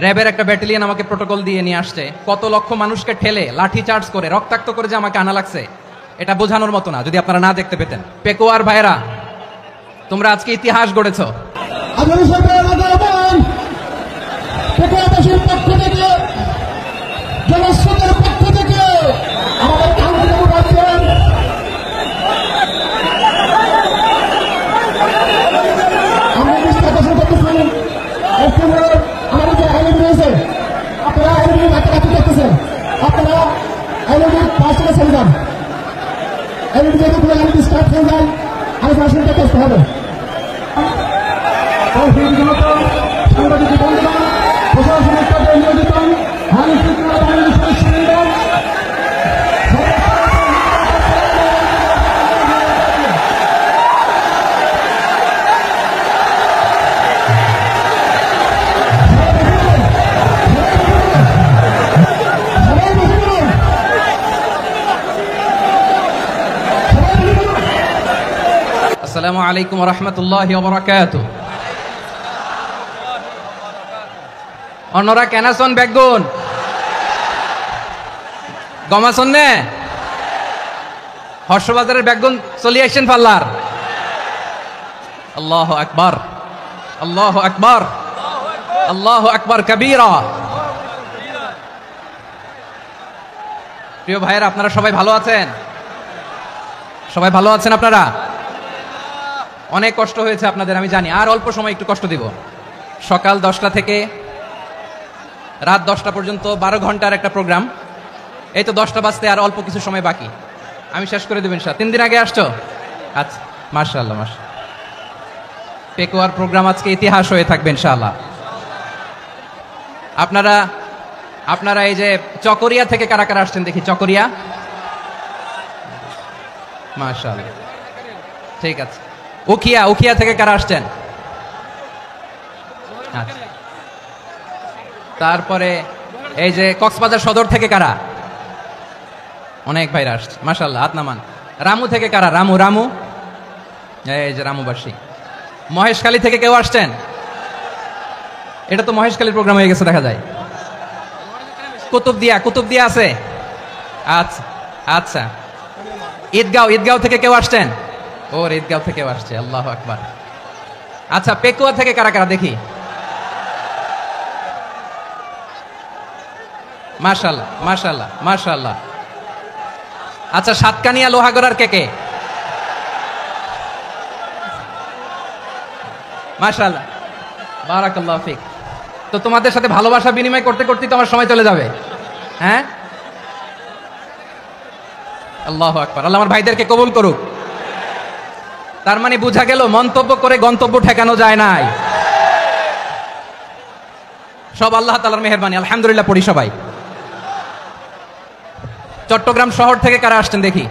র্যাবের একটা ব্যাটালিয়ন আমাকে প্রোটোকল দিয়ে নিয়ে আসছে, কত লক্ষ মানুষকে ঠেলে লাঠি চার্জ করে রক্তাক্ত করে যে আমাকে আনা লাগছে, এটা বোঝানোর মতো না যদি আপনারা না দেখতে পেতেন। পেকুয়ার ভাইরা, তোমরা আজকে ইতিহাস গড়েছ। আসসালামু আলাইকুম ওয়া রাহমাতুল্লাহি ওয়া বারাকাতুহু। অন্যরা কেনাসন বেগুন গমাসন নে হর্ষবাজারের বেগুন চলি আসছেন পাল্লার। আল্লাহু আকবার, আল্লাহু আকবার, আল্লাহু আকবার কবীরা। প্রিয় ভাইয়েরা, আপনারা সবাই ভালো আছেন? সবাই ভালো আছেন? আপনারা অনেক কষ্ট হয়েছে আপনাদের, আমি জানি। আর অল্প সময় একটু কষ্ট দিব। সকাল 10টা থেকে রাত 10টা পর্যন্ত 12 ঘন্টার একটা প্রোগ্রাম। এই তো 10টা বাজতে আর অল্প কিছু সময় বাকি, আমি শেষ করে দেবেন। 3 দিন আগে আসছো? আচ্ছা, মাশাআল্লাহ, মাশাআল্লাহ। পেকুয়ার প্রোগ্রাম আজকে ইতিহাস হয়ে থাকবে ইনশাআল্লাহ। আপনারা এই যে চকরিয়া থেকে কারা কারা আসছেন দেখি? চকরিয়া, মাশাআল্লাহ, ঠিক আছে। উখিয়া থেকে কারা আসছেন? আচ্ছা। তারপরে এই যে কক্সবাজার সদর থেকে কারা? অনেক ভাইরা আসছে, মাশাআল্লাহ, হাত নামান। রামু থেকে কারা? রামু, এই যে রামুবাসী। মহেশখালী থেকে কেউ আসছেন? এটা তো মহেশখালীর প্রোগ্রাম হয়ে গেছে দেখা যায়। কুতুবদিয়া আছে? আচ্ছা আচ্ছা। ঈদগাঁও থেকে কেউ আসছেন? ওর ঈদগাঁও থেকে আসছে, আল্লাহু আকবার। আচ্ছা, পেকুয়া থেকে কারা কারা দেখি? মাশাআল্লাহ, মাশাআল্লাহ, মাশাআল্লাহ। আচ্ছা, সাতকানিয়া লোহাগড়ার কে? মাশাআল্লাহ, বারাকাল্লাহু ফিক। তো তোমাদের সাথে ভালোবাসা বিনিময় করতে করতে তো আমার সময় চলে যাবে। হ্যাঁ, আল্লাহু আকবার। আল্লাহ আমার ভাইদেরকে কবুল করুক। তার মানে বোঝা গেল মন্তব্য করে গন্তব্য ঠেকানো যায় নাই, সব আল্লাহ তাআলার মেহেরবানি। আলহামদুলিল্লাহ পড়ি সবাই। চট্টগ্রাম শহর থেকে কারা আসছেন দেখি?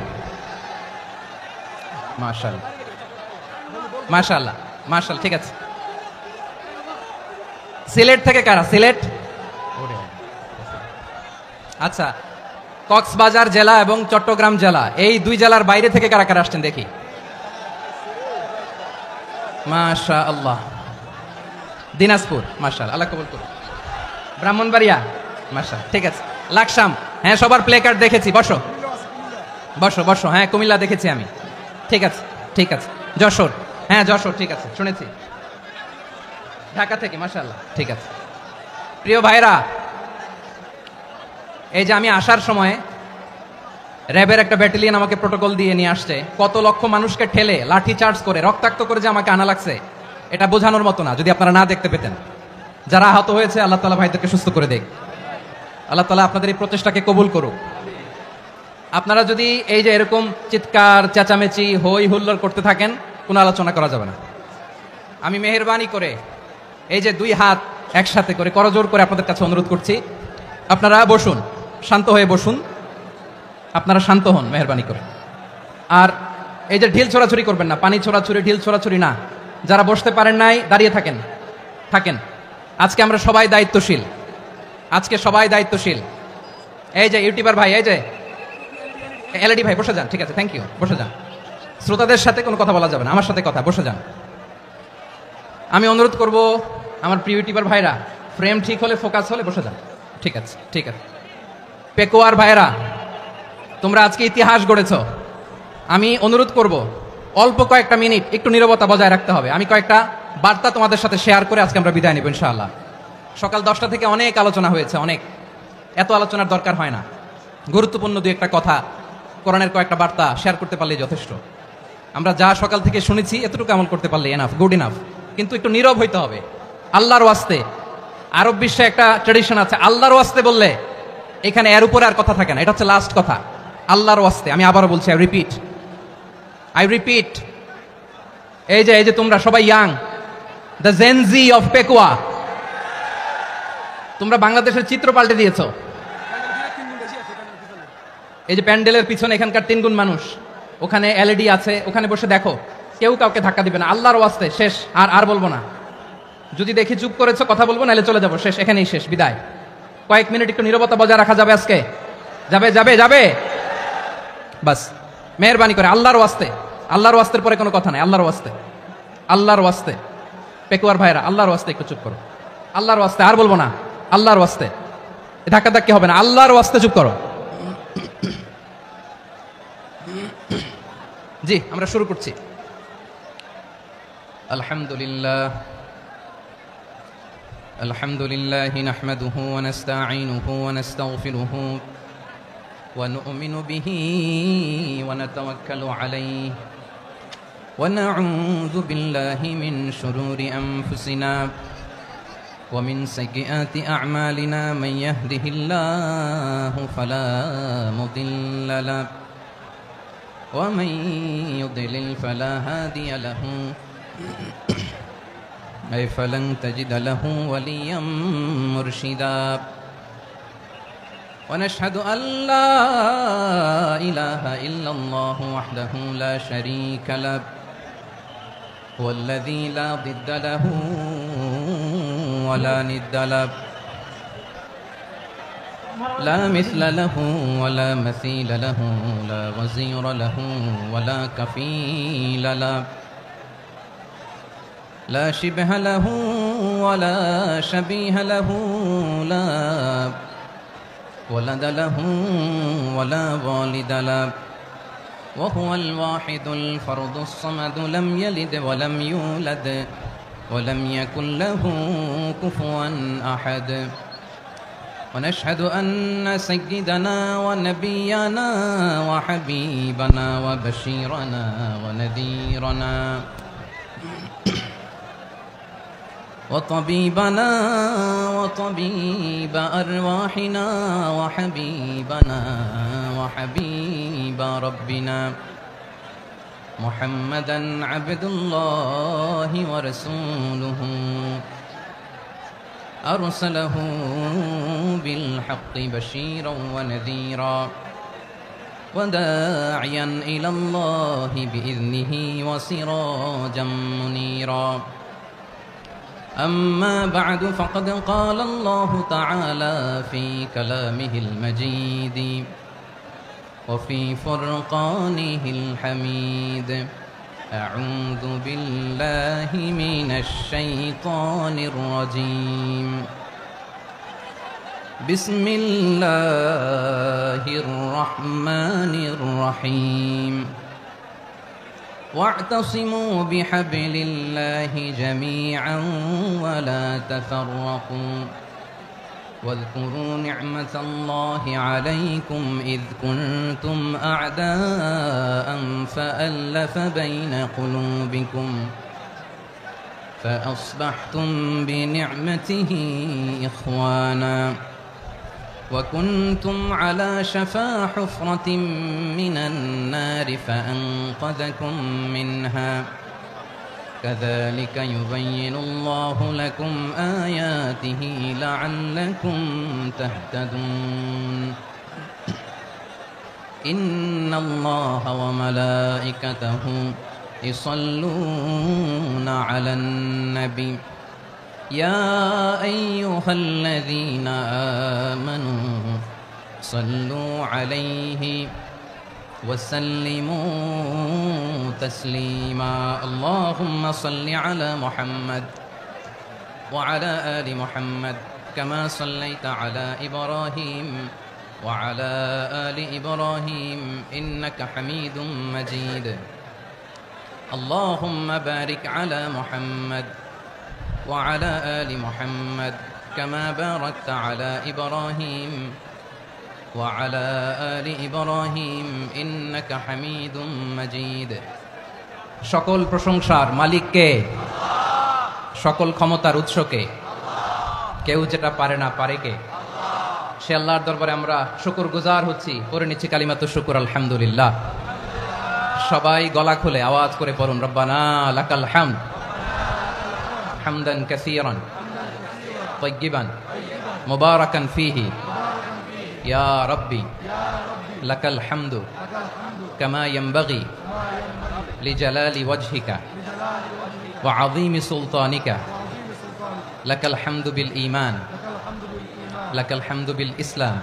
মাশাআল্লাহ, মাশাআল্লাহ, মাশাআল্লাহ, ঠিক আছে। সিলেট থেকে কারা? সিলেট, আচ্ছা। কক্সবাজার জেলা এবং চট্টগ্রাম জেলা, এই 2 জেলার বাইরে থেকে কারা কারা আসছেন দেখি? মাশাআল্লাহ। দিনাজপুর, মাশাআল্লাহ, আল্লাহ কবুল করুন। ব্রাহ্মণবাড়িয়া, মাশাআল্লাহ, ঠিক আছে। লাকসাম, হ্যাঁ, সবার প্লে কার্ড দেখেছি। বসো বসো বসো। হ্যাঁ, কুমিল্লা দেখেছি আমি, ঠিক আছে, ঠিক আছে। যশোর, হ্যাঁ যশোর, ঠিক আছে, শুনেছি। ঢাকা থেকে, মাশাআল্লাহ, ঠিক আছে। প্রিয় ভাইরা, এই যে আমি আসার সময় র্যাবের একটা ব্যাটালিয়ন আমাকে প্রোটোকল দিয়ে নিয়ে আসছে, কত লক্ষ মানুষকে ঠেলে লাঠি চার্জ করে রক্তাক্ত করে যে আমাকে আনা লাগছে, এটা বোঝানোর মতো না যদি আপনারা না দেখতে পেতেন। যারা আহত হয়েছে, আল্লাহ তাআলা ভাইদেরকে সুস্থ করে দেখ। আল্লাহ তাআলা আপনাদের এই প্রচেষ্টাকে কবুল করুক। আপনারা যদি এই যে এরকম চিৎকার চেঁচামেচি হই হুল্লোড় করতে থাকেন, কোনো আলোচনা করা যাবে না। আমি মেহেরবানি করে এই যে 2 হাত একসাথে করে করজোর করে আপনাদের কাছে অনুরোধ করছি, আপনারা বসুন, শান্ত হয়ে বসুন। আপনারা শান্ত হন মেহেরবানি করে। আর এই যে ঢিল ছোড়াছুরি করবেন না, পানি ছোড়াছুরি, ঢিল ছোড়াছুরি না। যারা বসতে পারেন নাই, দাঁড়িয়ে থাকেন। আজকে আমরা সবাই দায়িত্বশীল, আজকে সবাই দায়িত্বশীল। এই যে ইউটিউবার ভাই, এই যে এলইডি ভাই, বসে যান, ঠিক আছে, থ্যাংক ইউ, বসে যান। শ্রোতাদের সাথে কোনো কথা বলা যাবে না, আমার সাথে কথা, বসে যান। আমি অনুরোধ করব আমার প্রিয় ইউটিউবার ভাইরা, ফ্রেম ঠিক হলে, ফোকাস হলে বসে যান। ঠিক আছে, ঠিক আছে। পেকুয়ার ভাইরা, তোমরা আজকে ইতিহাস গড়েছ। আমি অনুরোধ করব, অল্প কয়েকটা মিনিট একটু নীরবতা বজায় রাখতে হবে। আমি কয়েকটা বার্তা তোমাদের সাথে শেয়ার করে আজকে আমরা বিদায় নেব ইনশাআল্লাহ। সকাল 10টা থেকে অনেক আলোচনা হয়েছে, অনেক, এত আলোচনার দরকার হয় না। গুরুত্বপূর্ণ দুই একটা কথা, কোরআনের কয়েকটা বার্তা শেয়ার করতে পারলেই যথেষ্ট। আমরা যা সকাল থেকে শুনেছি এতটুকু আমল করতে পারলে এনাফ, গুড ইনাফ। কিন্তু একটু নীরব হইতে হবে আল্লাহর ওয়াস্তে। আরব বিশ্বে একটা ট্রেডিশন আছে, আল্লাহর ওয়াস্তে বললে এখানে এর উপরে আর কথা থাকে না। এটা হচ্ছে লাস্ট কথা, আল্লাহর ওয়াস্তে। আমি আবারও বলছি, আই রিপিট, এই যে তোমরা সবাই young, the Gen Z of Pekua, তোমরা বাংলাদেশের চিত্র পাল্টে দিয়েছ। এই যে প্যান্ডেলের পিছনে এখানকার 3 গুণ মানুষ, ওখানে এলইডি আছে, ওখানে বসে দেখো, কেউ কাউকে ধাক্কা দিবে না। আল্লাহর ওয়াস্তে শেষ, আর বলবো না। যদি দেখি চুপ করেছো, কথা বলবো, নাহলে চলে যাবো, শেষ, এখানেই শেষ, বিদায়। কয়েক মিনিট একটু নীরবতা বজায় রাখা যাবে আজকে? যাবে বাস, মেহেরবানি করে আল্লাহর ওয়াস্তে। আল্লাহর ওয়াস্তের পরে কোনো কথা নাই, আল্লাহর ওয়াস্তে। পেকুয়ার ভাইরা, আল্লাহর ওয়াস্তে একটু চুপ করো, আল্লাহর ওয়াস্তে, আর বলবো না, আল্লাহর ওয়াস্তে। ধাক্কি হবে না, আল্লাহর ওয়াস্তে চুপ করো। জি, আমরা শুরু করছি। আলহামদুলিল্লাহ নাহমাদুহু ওয়া নাস্তাঈনুহু ওয়া নাস্তাগফিরুহু ওয়া নু'মিনু বিহি ওয়া নাতাওয়াক্কালু আলাইহি ওয়া নাউযু বিল্লাহি মিন শুরুরি আনফুসিনা ওয়া মিন সাইয়্যাতি আ'মালিনা মান ইয়াহদিহিল্লাহু ফালা মুদিল্লা লাহু ومن يضلل فلا هادي له أي فلن تجد له وليا مرشدا ونشهد أن لا إله إلا الله وحده لا شريك له والذي لا ضد له ولا ند له لا مثل له ولا مثيل له لا وزير له ولا كفيل له لا شبه له ولا شبيه له لا ولد له ولا والد له وهو الواحد الفرد الصمد لم يلد ولم يولد ولم يكن له كفوا أحد ونشهد أن سيدنا ونبينا وحبيبنا وبشيرنا ونذيرنا وطبيبنا وطبيب أرواحنا وحبيبنا وحبيب ربنا محمدا عبد الله ورسوله أرسله بالحق بشيرا ونذيرا وداعيا إلى الله بإذنه وسراجا منيرا أما بعد فقد قال الله تعالى في كلامه المجيد وفي فرقانه الحميد أعوذ بالله من الشيطان الرجيم بسم الله الرحمن الرحيم واعتصموا بحبل الله جميعا ولا تفرقوا واذكروا نعمة الله عليكم إذ كنتم أعداء فألف بين قلوبكم فأصبحتم بنعمته إخوانا وكنتم على شفا حفرة من النار فأنقذكم منها كذلك يبين الله لكم آياته لعلكم تهتدون إن الله وملائكته يصلون على النبي يا أيها الذين آمنوا صلوا عليه وسلموا تسليما اللهم صل على محمد وعلى آل محمد كما صليت على إبراهيم وعلى آل إبراهيم إنك حميد مجيد اللهم بارك على محمد وعلى آل محمد كما باركت على إبراهيم وعلى آل إبراهيم إنك حميد مجيد সকল প্রশংসার মালিক কে? সকল ক্ষমতার উৎস কে? কেউ যেটা পারে না পারে কে? সে আল্লাহর দরবারে আমরা শুকরগুজার হচ্ছি, পড়ে নিচ্ছি কালিমাতুশ শুকর আলহামদুলিল্লাহ। সবাই গলা খুলে আওয়াজ করে পড়ুন রব্বানা লাকাল হামদ হামদান কাসীরান তাইয়্যিবান মুবারাকান ফীহি ইয়া রাব্বি লাকাল হামদু কামা ইয়ানবাগি লিজালালি ওয়াজহিকা ওয়া আযীমি সুলতানিকা লাকাল হামদু বিল ঈমান লাকাল হামদু বিল ইসলাম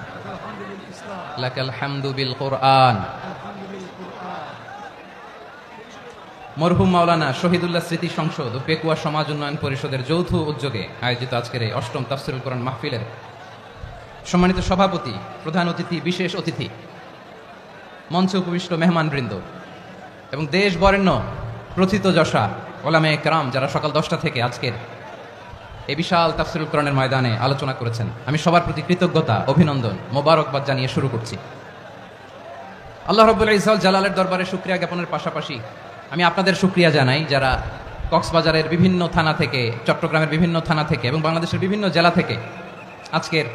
লাকাল হামদু বিল কুরআন। মরহুম মাওলানা শহীদুল্লাহ স্মৃতি সংসদ ও পেকুয়া সমাজ উন্নয়ন পরিষদের যৌথ উদ্যোগে আয়োজিত আজকের এই অষ্টম তাফসীরুল কোরআন মাহফিলের সম্মানিত সভাপতি, প্রধান অতিথি, বিশেষ অতিথি, মঞ্চে উপবিষ্ট মেহমানবৃন্দ এবং দেশ বরেণ্য প্রথিতযশা ওলামায়ে কেরাম যারা সকাল 10টা থেকে আজকের এই বিশাল তাফসীরুল কোরআনের ময়দানে আলোচনা করেছেন, আমি সবার প্রতি কৃতজ্ঞতা, অভিনন্দন, মোবারকবাদ জানিয়ে শুরু করছি। আল্লাহ রাব্বুল ইজ্জত জালালের দরবারে শুকরিয়া জ্ঞাপনের পাশাপাশি আমি আপনাদের শুকরিয়া জানাই যারা কক্সবাজারের বিভিন্ন থানা থেকে, চট্টগ্রামের বিভিন্ন থানা থেকে এবং বাংলাদেশের বিভিন্ন জেলা থেকে আজকের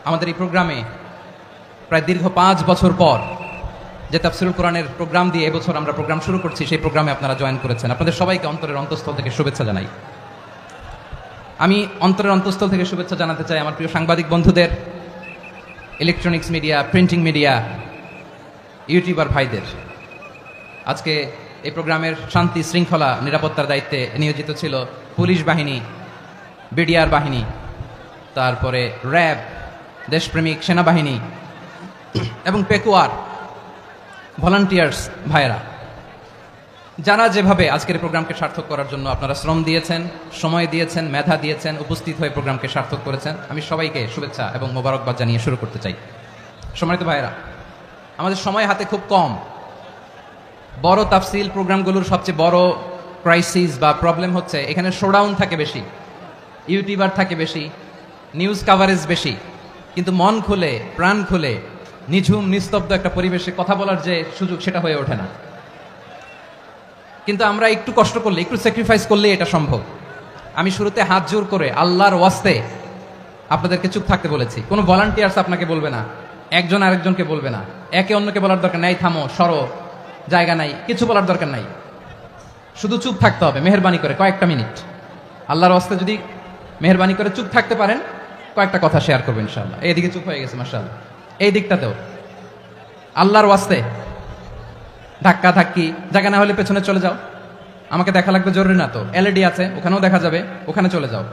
আমাদের এই প্রোগ্রামে প্রায় দীর্ঘ 5 বছর পর যে তাফসীরুল কোরআনের প্রোগ্রাম দিয়ে এবছর আমরা প্রোগ্রাম শুরু করছি, সেই প্রোগ্রামে আপনারা জয়েন করেছেন। আপনাদের সবাইকে অন্তরের অন্তঃস্থল থেকে শুভেচ্ছা জানাই। আমি অন্তরের অন্তঃস্থল থেকে শুভেচ্ছা জানাতে চাই আমার প্রিয় সাংবাদিক বন্ধুদের, electronics media, printing media, YouTuber ভাইদের। আজকে এই প্রোগ্রামের শান্তি শৃঙ্খলা নিরাপত্তার দায়িত্বে নিয়োজিত ছিল পুলিশ বাহিনী, বিডিআর বাহিনী, তারপরে র্যাব, দেশপ্রেমিক সেনাবাহিনী এবং পেকুয়ার ভলান্টিয়ার্স ভাইয়েরা, যারা যেভাবে আজকের প্রোগ্রামকে সার্থক করার জন্য আপনারা শ্রম দিয়েছেন, সময় দিয়েছেন, মেধা দিয়েছেন, উপস্থিত হয়ে প্রোগ্রামকে সার্থক করেছেন, আমি সবাইকে শুভেচ্ছা এবং মোবারকবাদ জানিয়ে শুরু করতে চাই। সম্মানিত ভাইয়েরা, আমাদের সময় হাতে খুব কম। বড় তাফসীল প্রোগ্রামগুলোর সবচেয়ে বড় ক্রাইসিস বা প্রবলেম হচ্ছে এখানে শোডাউন থাকে বেশি, ইউটিউবার থাকে বেশি, নিউজ কাভারেজ বেশি, কিন্তু মন খুলে, প্রাণ খুলে, নিঝুম নিস্তব্ধ একটা পরিবেশে কথা বলার যে সুযোগ, সেটা হয়ে ওঠে না। কিন্তু আমরা একটু কষ্ট করলে, একটু স্যাক্রিফাইস করলে এটা সম্ভব। আমি শুরুতে হাত জোর করে আল্লাহর ওয়াস্তে আপনাদেরকে চুপ থাকতে বলেছি। কোনো ভলান্টিয়ার্স আপনাকে বলবে না, একজন আরেকজনকে বলবে না, একে অন্যকে বলার দরকার নাই, থামো, সরো, জায়গা নাই, কিছু বলার দরকার নাই, শুধু চুপ থাকতে হবে মেহেরবানি করে কয়েকটা মিনিট। আল্লাহর ওয়াস্তে যদি মেহেরবানি করে চুপ থাকতে পারেন, কয়েকটা কথা শেয়ার করবেন ইনশাআল্লাহ। এইদিকে চুপ হয়ে গেছে মাশাআল্লাহ, এই দিকটাতেও আল্লাহর ওয়াস্তে ধাক্কা ধাক্কি, জায়গা না হলে পেছনে চলে যাও, আমাকে দেখা লাগবে জরুরি না তো, এলইডি আছে ওখানেও দেখা যাবে, ওখানে চলে যাও।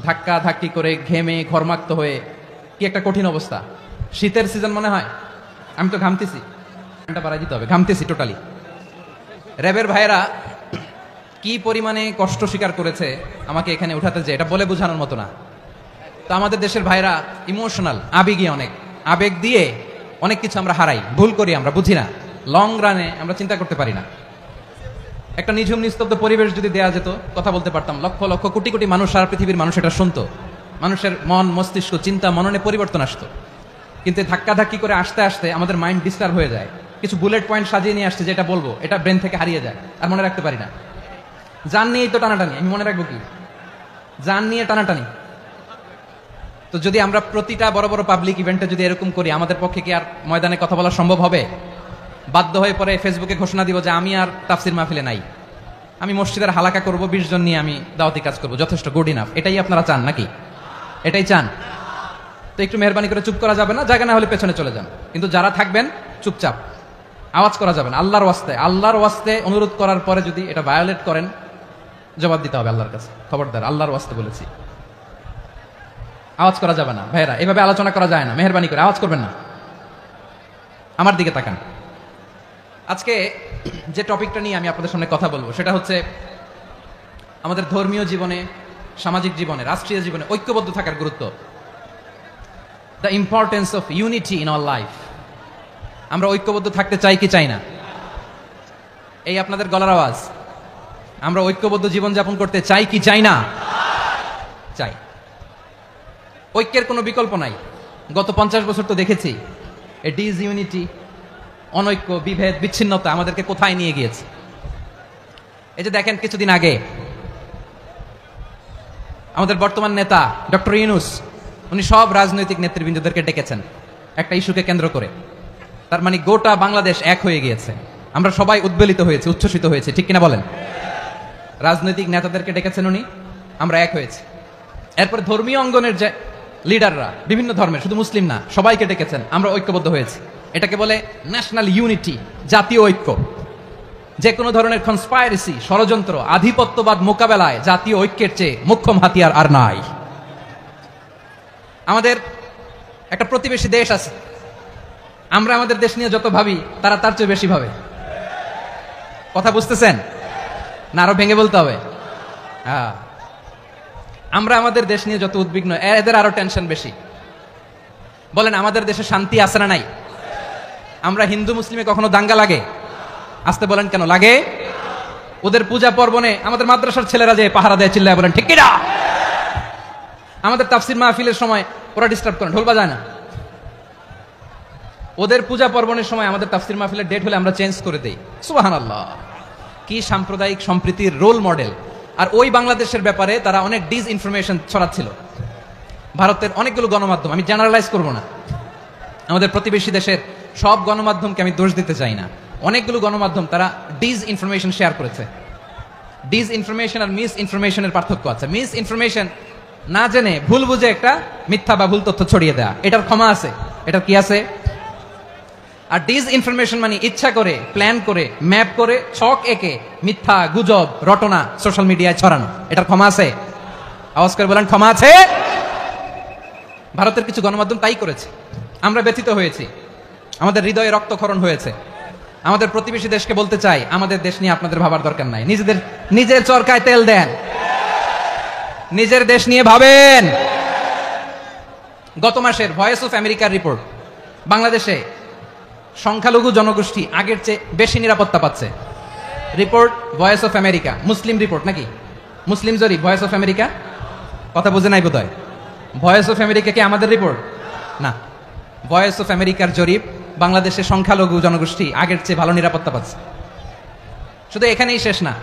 ধাক্কা ধাক্কি করে ঘেমে ঘরমাক্ত হয়ে কি একটা কঠিন অবস্থা। শীতের সিজন মনে হয়, আমি তো ঘামতেছি, বাড়াই দিতে হবে, ঘামতেছি টোটালি। র্যাবের ভাইয়েরা কি পরিমাণে কষ্ট স্বীকার করেছে আমাকে এখানে উঠাতে, যে এটা বলে বোঝানোর মতো না। তো আমাদের দেশের ভাইরা ইমোশনাল, আবেগী, অনেক আবেগ দিয়ে অনেক কিছু আমরা হারাই, ভুল করি, আমরা বুঝি না, লং রানে আমরা চিন্তা করতে পারি না। একটা নিঝুম নিস্তব্ধ পরিবেশ যদি দেয়া যেত, কথা বলতে পারতাম, লক্ষ লক্ষ কোটি কোটি মানুষ, সারা পৃথিবীর মানুষ এটা শুনতো, মানুষের মন, মস্তিষ্ক, চিন্তা, মননে পরিবর্তন আসতো। কিন্তু ধাক্কা ধাক্কি করে আসতে আসতে আমাদের মাইন্ড ডিস্টার্ব হয়ে যায়। কিছু বুলেট পয়েন্ট সাজিয়ে নিয়ে আসছে, যেটা বলবো এটা ব্রেন থেকে হারিয়ে যায়, আর মনে রাখতে পারি না। জান নিয়েই তো টানাটানি, আমি মনে রাখবো কি? জান নিয়ে টানাটানি। তো যদি আমরা প্রতিটা বড় বড় পাবলিক ইভেন্টে যদি এরকম করি, আমাদের পক্ষে কি আর ময়দানে কথা বলা সম্ভব হবে? বাধ্য হয়ে পরে ফেসবুকে ঘোষণা দিব যে আমি আর তাফসির মাহফিলে নাই, আমি মসজিদের হালাকা করব, 20 জন নিয়ে আমি দাওয়াতি কাজ করব, যথেষ্ট, গুড ইনাফ। এটাই আপনারা চান নাকি? এটাই চান? তো একটু মেহরবানি করে চুপ করা যাবে না, জায়গা না হলে পেছনে চলে যান। কিন্তু যারা থাকবেন চুপচাপ, আওয়াজ করা যাবে না। আল্লাহর ওয়াস্তে, আল্লাহর ওয়াস্তে অনুরোধ করার পরে যদি এটা ভায়োলেট করেন, জবাব দিতে হবে আল্লাহর কাছে। খবরদার, আল্লাহর ওয়াস্তে বলেছি, আওয়াজ করা যাবে না। ভাইরা, এভাবে আলোচনা করা যায় না, মেহরবানি করে আওয়াজ করবেন না। আমার দিকে তাকান। আজকে যে টপিকটা নিয়ে আমি আপনাদের সামনে কথা বলবো সেটা হচ্ছে আমাদের ধর্মীয় জীবনে, সামাজিক জীবনে, রাষ্ট্রীয় জীবনে ঐক্যবদ্ধ থাকার গুরুত্ব, the importance of unity in our life. আমরা ঐক্যবদ্ধ থাকতে চাই কি চাই না? এই আপনাদের গলার আওয়াজ। আমরা ঐক্যবদ্ধ জীবনযাপন করতে চাই কি চাই না? চাই। ঐক্যের কোনো বিকল্প নাই। গত 50 বছর তো দেখেছি এ ডিসইউনিটি, অনৈক্য, বিভেদ, বিচ্ছিন্নতা আমাদেরকে কোথায় নিয়ে গিয়েছে। এই যে দেখেন, কিছুদিন আগে আমাদের বর্তমান নেতা ডক্টর ইউনূস, উনি সব রাজনৈতিক নেতৃবৃন্দদেরকে ডেকেছেন একটা ইস্যুকে কেন্দ্র করে। তার মানে গোটা বাংলাদেশ এক হয়ে গিয়েছে। আমরা সবাই উদ্বেলিত হয়েছে, উচ্ছ্বসিত হয়েছে, ঠিক কিনা বলেন? রাজনৈতিক নেতাদেরকে ডেকেছেন উনি, আমরা এক হয়েছি। এরপর ধর্মীয় অঙ্গনের যে লিডাররা, বিভিন্ন ধর্মের, শুধু মুসলিম না, সবাইকে ডেকেছেন, আমরা ঐক্যবদ্ধ হয়েছি। এটাকে বলে ন্যাশনাল ইউনিটি, জাতীয় ঐক্য। যে কোনো ধরনের কনস্পাইরেসি, ষড়যন্ত্র, আধিপত্যবাদ মোকাবেলায় জাতীয় ঐক্যের চেয়ে মোক্ষম হাতিয়ার আর নাই। আমাদের একটা প্রতিবেশী দেশ আছে, আমরা আমাদের দেশ নিয়ে যত ভাবি তারা তার চেয়ে বেশি ভাবে। কথা বুঝতেছেন না? আরো ভেঙে বলতে হবে। হ্যাঁ, আমরা আমাদের দেশ নিয়ে যত উদ্বিগ্ন, এদের আরো টেনশন বেশি। বলেন, আমাদের দেশে শান্তি আছে না নাই? আমরা হিন্দু মুসলিমে কখনো দাঙ্গা লাগে? আসতে বলেন, কেন লাগে? ওদের পূজা পার্বণে আমাদের মাদ্রাসার ছেলেরা যে পাহারা দেয়, চিল্লায় বলেন ঠিক কিনা? আমাদের তাফসির মাহফিলের সময় ওরা ডিস্টার্ব করেন, ঢোল বাজায় না। ওদের পূজা পার্বণের সময় আমাদের তাফসির মাহফিলের ডেট হলে আমরা চেঞ্জ করে দেই। সুবহানাল্লাহ, কি সাম্প্রদায়িক সম্প্রীতির রোল মডেল। আর ওই বাংলাদেশের ব্যাপারে তারা অনেক ডিসইনফরমেশন ছড়াচ্ছিল। ভারতের অনেকগুলো গণমাধ্যম, আমি জেনারেলাইজ করব না, আমাদের প্রতিবেশী দেশের সব গণমাধ্যমকে আমি দোষ দিতে চাই না, অনেকগুলো গণমাধ্যম তারা ডিসইনফরমেশন শেয়ার করেছে। ডিসইনফরমেশন আর মিস ইনফরমেশনের পার্থক্য আছে। মিস ইনফরমেশন না জেনে ভুল বুঝে একটা মিথ্যা বা ভুল তথ্য ছড়িয়ে দেয়া, এটার ক্ষমা আছে, এটার কি আছে? আর ডিসইনফরমেশন মানে ইচ্ছা করে, প্ল্যান করে, ম্যাপ করে, ছক এঁকে মিথ্যা, গুজব, রটনা সোশ্যাল মিডিয়ায় ছড়ানো, এটার ক্ষমা আছে? আওয়াজ করে বলেন, ক্ষমা আছে? ভারতের কিছু গণমাধ্যম তাই করেছে, আমরা ব্যথিত হয়েছি, আমাদের হৃদয়ে রক্তক্ষরণ হয়েছে। আমাদের প্রতিবেশী দেশকে বলতে চাই, আমাদের দেশ নিয়ে আপনাদের ভাবার দরকার নাই, নিজের চরকায় তেল দেন, নিজের দেশ নিয়ে ভাবেন। গত মাসের ভয়েস অফ আমেরিকার রিপোর্ট, বাংলাদেশে সংখ্যালঘু জনগোষ্ঠী আগের চেয়ে বেশি নিরাপত্তা পাচ্ছে। Report voice of America, Muslim report নাকি? মুসলিম জরিপ, ভয়েস অফ আমেরিকা। কথা বুঝে নাই বোধহয়। ভয়েস অফ আমেরিকা কি আমাদের রিপোর্ট? না, ভয়েস অফ আমেরিকার জরিপ, বাংলাদেশে সংখ্যালঘু জনগোষ্ঠী আগের চেয়ে ভালো নিরাপত্তা পাচ্ছে। শুধু এখানেই শেষ না,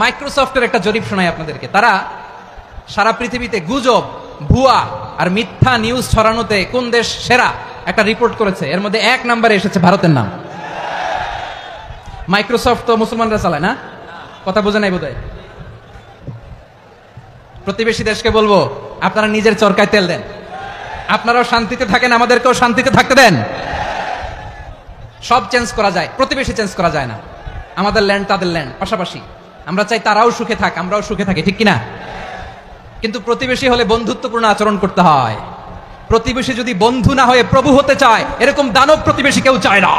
মাইক্রোসফটের একটা জরিপ শোনায় আপনাদেরকে। তারা সারা পৃথিবীতে গুজব, ভুয়া আর মিথ্যা নিউজ ছড়ানোতে কোন দেশ সেরা একটা রিপোর্ট করেছে। এর মধ্যে 1 নম্বরে এসেছে ভারতের নাম। মাইক্রোসফট তো মুসলমানরা চালায় না? কথা বোঝে নাই বোধহয়। প্রতিবেশী দেশকে বলবো, আপনারা নিজের চরকায় তেল দেন, আপনারাও শান্তিতে থাকেন, আমাদেরকেও শান্তিতে থাকতে দেন। সব চেঞ্জ করা যায়, প্রতিবেশী চেঞ্জ করা যায় না। আমাদের ল্যান্ড তাদের ল্যান্ড, পাশাপাশি। আমরা চাই তারাও সুখে থাক, আমরাও সুখে থাকি, ঠিক কিনা? কিন্তু প্রতিবেশী হলে বন্ধুত্বপূর্ণ আচরণ করতে হয়। প্রতিবেশী যদি বন্ধু না হয়ে প্রভু হতে চায়, এরকম দানব প্রতিবেশী কেউ চায় না।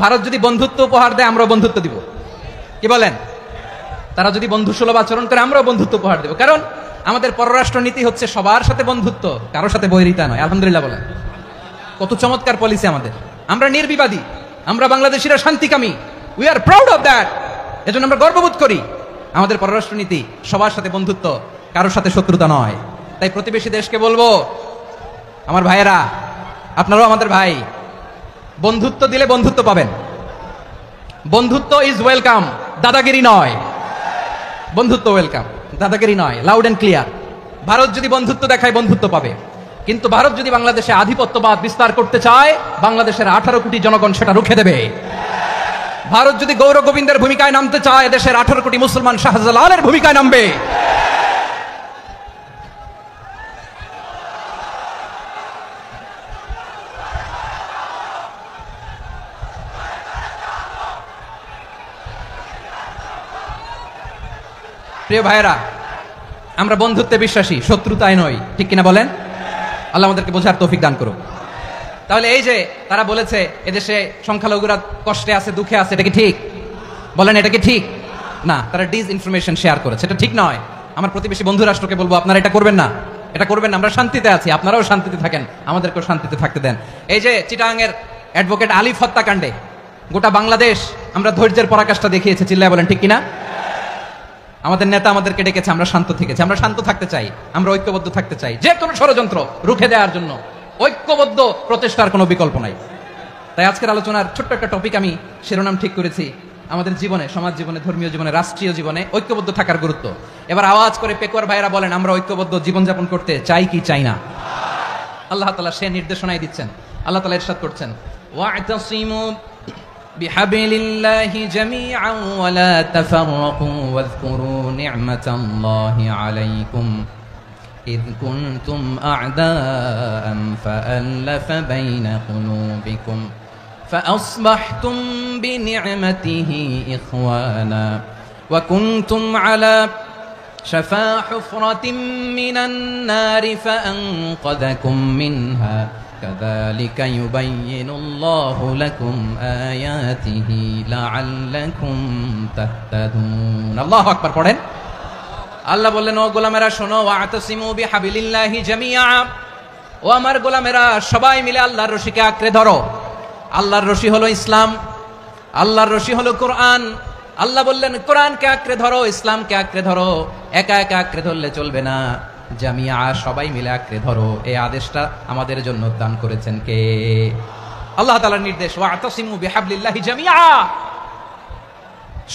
ভারত যদি বন্ধুত্ব উপহার দেয়, আমরাও বন্ধুত্ব দিব, কি বলেন? তারা যদি বন্ধু সুলভ আচরণ করে, আমরাও বন্ধুত্ব উপহার দেব। কারণ আমাদের পররাষ্ট্র নীতি হচ্ছে সবার সাথে বন্ধুত্ব, কারোর সাথে বৈরিতা নয়। আলহামদুলিল্লাহ বলেন, কত চমৎকার পলিসি আমাদের। আমরা নির্বিবাদী, আমরা বাংলাদেশিরা শান্তিকামী, we are proud of that. এজন্য আমরা গর্ববোধ করি। আমাদের পররাষ্ট্র নীতি সবার সাথে বন্ধুত্ব, কারোর সাথে শত্রুতা নয়। তাই প্রতিবেশী দেশকে বলবো, আমার ভাইয়েরা, আপনারাও আমাদের ভাই, বন্ধুত্ব দিলে বন্ধুত্ব পাবেন। বন্ধুত্ব ইজ ওয়েলকাম, দাদাগিরি নয়। বন্ধুত্ব ওয়েলকাম, দাদাগিরি নয়, লাউড এন্ড ক্লিয়ার। ভারত যদি বন্ধুত্ব দেখায়, বন্ধুত্ব পাবে। কিন্তু ভারত যদি বাংলাদেশে আধিপত্যবাদ বিস্তার করতে চায়, বাংলাদেশের 18 কোটি জনগণ সেটা রুখে দেবে। ভারত যদি গৌর গোবিন্দের ভূমিকায় নামতে চায়, দেশের 18 কোটি মুসলমান শাহজালালের ভূমিকায় নামবে। প্রিয় ভাইয়েরা, আমরা বন্ধুত্বে বিশ্বাসী, শত্রুতায় নই, ঠিক কিনা বলেন? আল্লাহ আমাদেরকে বোঝার তৌফিক দান করুক। তাহলে এই যে তারা বলেছে এদেশে সংখ্যালঘুরা কষ্টে আছে, দুঃখে আছে, এটা কি ঠিক? বলেন, এটা কি ঠিক? না, তারা ডিস ইনফরমেশন শেয়ার করেছে, এটা ঠিক নয়। আমার প্রতিবেশী বন্ধু রাষ্ট্রকে বলবো আপনারা এটা করবেন না, এটা করবেন না, আমরা শান্তিতে আছি, আপনারাও শান্তিতে থাকেন, আমাদেরকেও শান্তিতে থাকতে দেন। এই যে চিটাগাংয়ের অ্যাডভোকেট আলিফ হত্যাকাণ্ডে গোটা বাংলাদেশ আমরা ধৈর্যের পরাকাষ্ঠা দেখিয়েছে, চিল্লায় বলেন ঠিক কিনা? আমাদের নেতা আমাদেরকে ডেকেছে, আমরা শান্ত থেকেছি, আমরা শান্ত থাকতে চাই, আমরা ঐক্যবদ্ধ থাকতে চাই, যে কোনো ষড়যন্ত্র রুখে দেওয়ার জন্য ঐক্যবদ্ধ প্রচেষ্টার কোনো বিকল্প নাই। তাই আজকের আলোচনার ছোট্ট একটা টপিক আমি শিরোনাম ঠিক করেছি, আমাদের জীবনে, সমাজ জীবনে, ধর্মীয় জীবনে, রাষ্ট্রীয় জীবনে ঐক্যবদ্ধ থাকার গুরুত্ব। এবার আওয়াজ করে পেকুয়ার ভাইরা বলেন, আমরা ঐক্যবদ্ধ জীবনযাপন করতে চাই কি চাই না? আল্লাহ তাআলা সে নির্দেশনাই দিচ্ছেন। আল্লাহ তাআলা ইরশাদ করছেন, ওয়া'তাসিমু বিহাবিলিল্লাহি জামিআন ওয়া লা তাফাররাকু ওয়াযকুরু নি'মাতাল্লাহি আলাইকুম إذ كنتم أعداء فألف بين قلوبكم فأصبحتم بنعمته إخوانا وكنتم على شفا حفرة من النار فأنقذكم منها كذلك يبين الله لكم آياته لعلكم تهتدون الله أكبر পড়েন। আল্লাহ বললেন, ও গোলামেরা শোনো, ওয়া'তাসিমু বিহাবিলিল্লাহি জামিআ, ও আমার গোলামেরা সবাই মিলে আল্লাহর রশিকে আঁকড়ে ধরো। আল্লাহর রশি হলো ইসলাম, আল্লাহর রশি হলো কোরআন। আল্লাহ বললেন কোরআনকে আঁকড়ে ধরো, ইসলামকে আঁকড়ে ধরো, একা একা আঁকড়ে ধরলে চলবে না, জামিআ সবাই মিলে আঁকড়ে ধরো। এই আদেশটা আমাদের জন্য দান করেছেন কে? আল্লাহ তাআলার নির্দেশ, ওয়া'তাসিমু বিহাবলিল্লাহি জামিআ,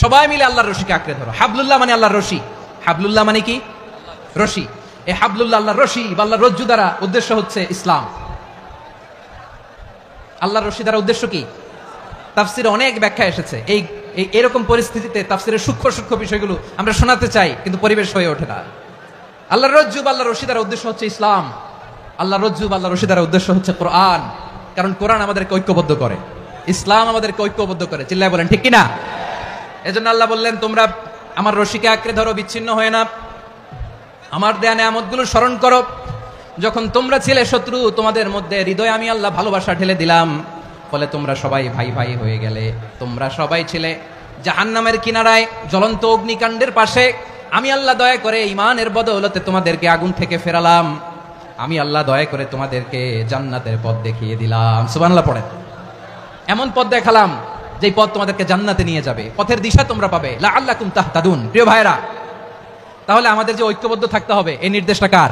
সবাই মিলে আল্লাহর রশিকে আঁকড়ে ধরো। হাবলুল্লাহ মানে আল্লাহর রশি, হাবলুল্লাহ মানে কি? রশি। এই হাবলুল্লাহ আল্লাহর রশি বা আল্লাহর রজ্জু দ্বারা উদ্দেশ্য হচ্ছে ইসলাম। আল্লাহর রশি দ্বারা উদ্দেশ্য কি? তাফসিরে অনেক ব্যাখ্যা এসেছে। এই এরকম পরিস্থিতিতে তাফসিরের সূক্ষ্ম সূক্ষ্ম বিষয়গুলো আমরা শোনাতে চাই, কিন্তু পরিবেশ হয়ে ওঠে না। আল্লাহর রজ্জু বা আল্লাহর রশি দ্বারা উদ্দেশ্য হচ্ছে ইসলাম, আল্লাহর রজ্জু বা আল্লাহর রশি দ্বারা উদ্দেশ্য হচ্ছে কোরআন। কারণ কোরআন আমাদেরকে ঐক্যবদ্ধ করে, ইসলাম আমাদেরকে ঐক্যবদ্ধ করে, চিল্লায় বলেন ঠিক কিনা? এজন্য আল্লাহ বললেন, তোমরা আমার রশিকে আঁকড়ে ধরো, বিচ্ছিন্ন হয়ে না, আমার দেয়া নেয়ামতগুলো স্মরণ করো। যখন তোমরা ছিলে শত্রু, তোমাদের মধ্যে হৃদয়ে আমি আল্লাহ ভালোবাসা ঢেলে দিলাম, ফলে তোমরা সবাই ভাই ভাই হয়ে গেলে। তোমরা সবাই ছিলে জাহান্নামের কিনারায়, জ্বলন্ত অগ্নিকাণ্ডের পাশে, আমি আল্লাহ দয়া করে ঈমানের বদৌলতে তোমাদেরকে আগুন থেকে ফেরালাম, আমি আল্লাহ দয়া করে তোমাদেরকে জান্নাতের পথ দেখিয়ে দিলাম। সুবহানাল্লাহ পড়েন। এমন পথ দেখালাম যেই পথ তোমাদেরকে জান্নাতে নিয়ে যাবে, পথের দিশা তোমরা পাবে, লাআল্লাকুম তাহতাদুন। প্রিয় ভাইরা, তাহলে আমাদের যে ঐক্যবদ্ধ থাকতে হবে, এই নির্দেশটা কার?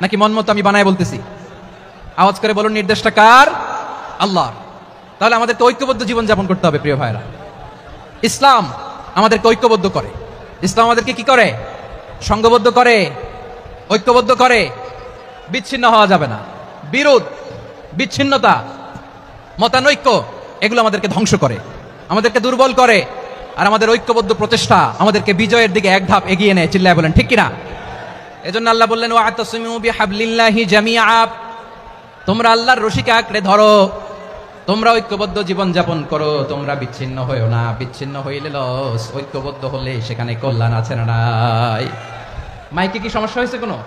নাকি মন মতো আমি বানায় বলতেছি? আওয়াজ করে বলুন, নির্দেশটা কার? আল্লাহর। তাহলে আমাদেরকে ঐক্যবদ্ধ জীবন যাপন করতে হবে। প্রিয় ভাইরা, ইসলাম আমাদেরকে ঐক্যবদ্ধ করে। ইসলাম আমাদেরকে কি করে? সংঘবদ্ধ করে, ঐক্যবদ্ধ করে। বিচ্ছিন্ন হওয়া যাবে না। বিরোধ, বিচ্ছিন্নতা, মতানৈক্য, এগুলো আমাদেরকে ধ্বংস করে, আমাদেরকে দুর্বল করে, আর আমাদের ঐক্যবদ্ধ প্রচেষ্টা আমাদেরকে বিজয়ের দিকে এক ধাপ এগিয়ে নেয়। চিল্লায় বলেন ঠিক কিনা? এজন্য আল্লাহ বললেন, ওয়া'তাসিমু বিহাবলিল্লাহি জামিআ, তোমরা আল্লাহর রশিকে আঁকড়ে ধরো, তোমরা ঐক্যবদ্ধ জীবন যাপন করো, তোমরা বিচ্ছিন্ন হইও না। বিচ্ছিন্ন হইলে লস, ঐক্যবদ্ধ হলে সেখানে কল্যাণ আছে না নাই? মাইকে কি সমস্যা হয়েছে কোনো?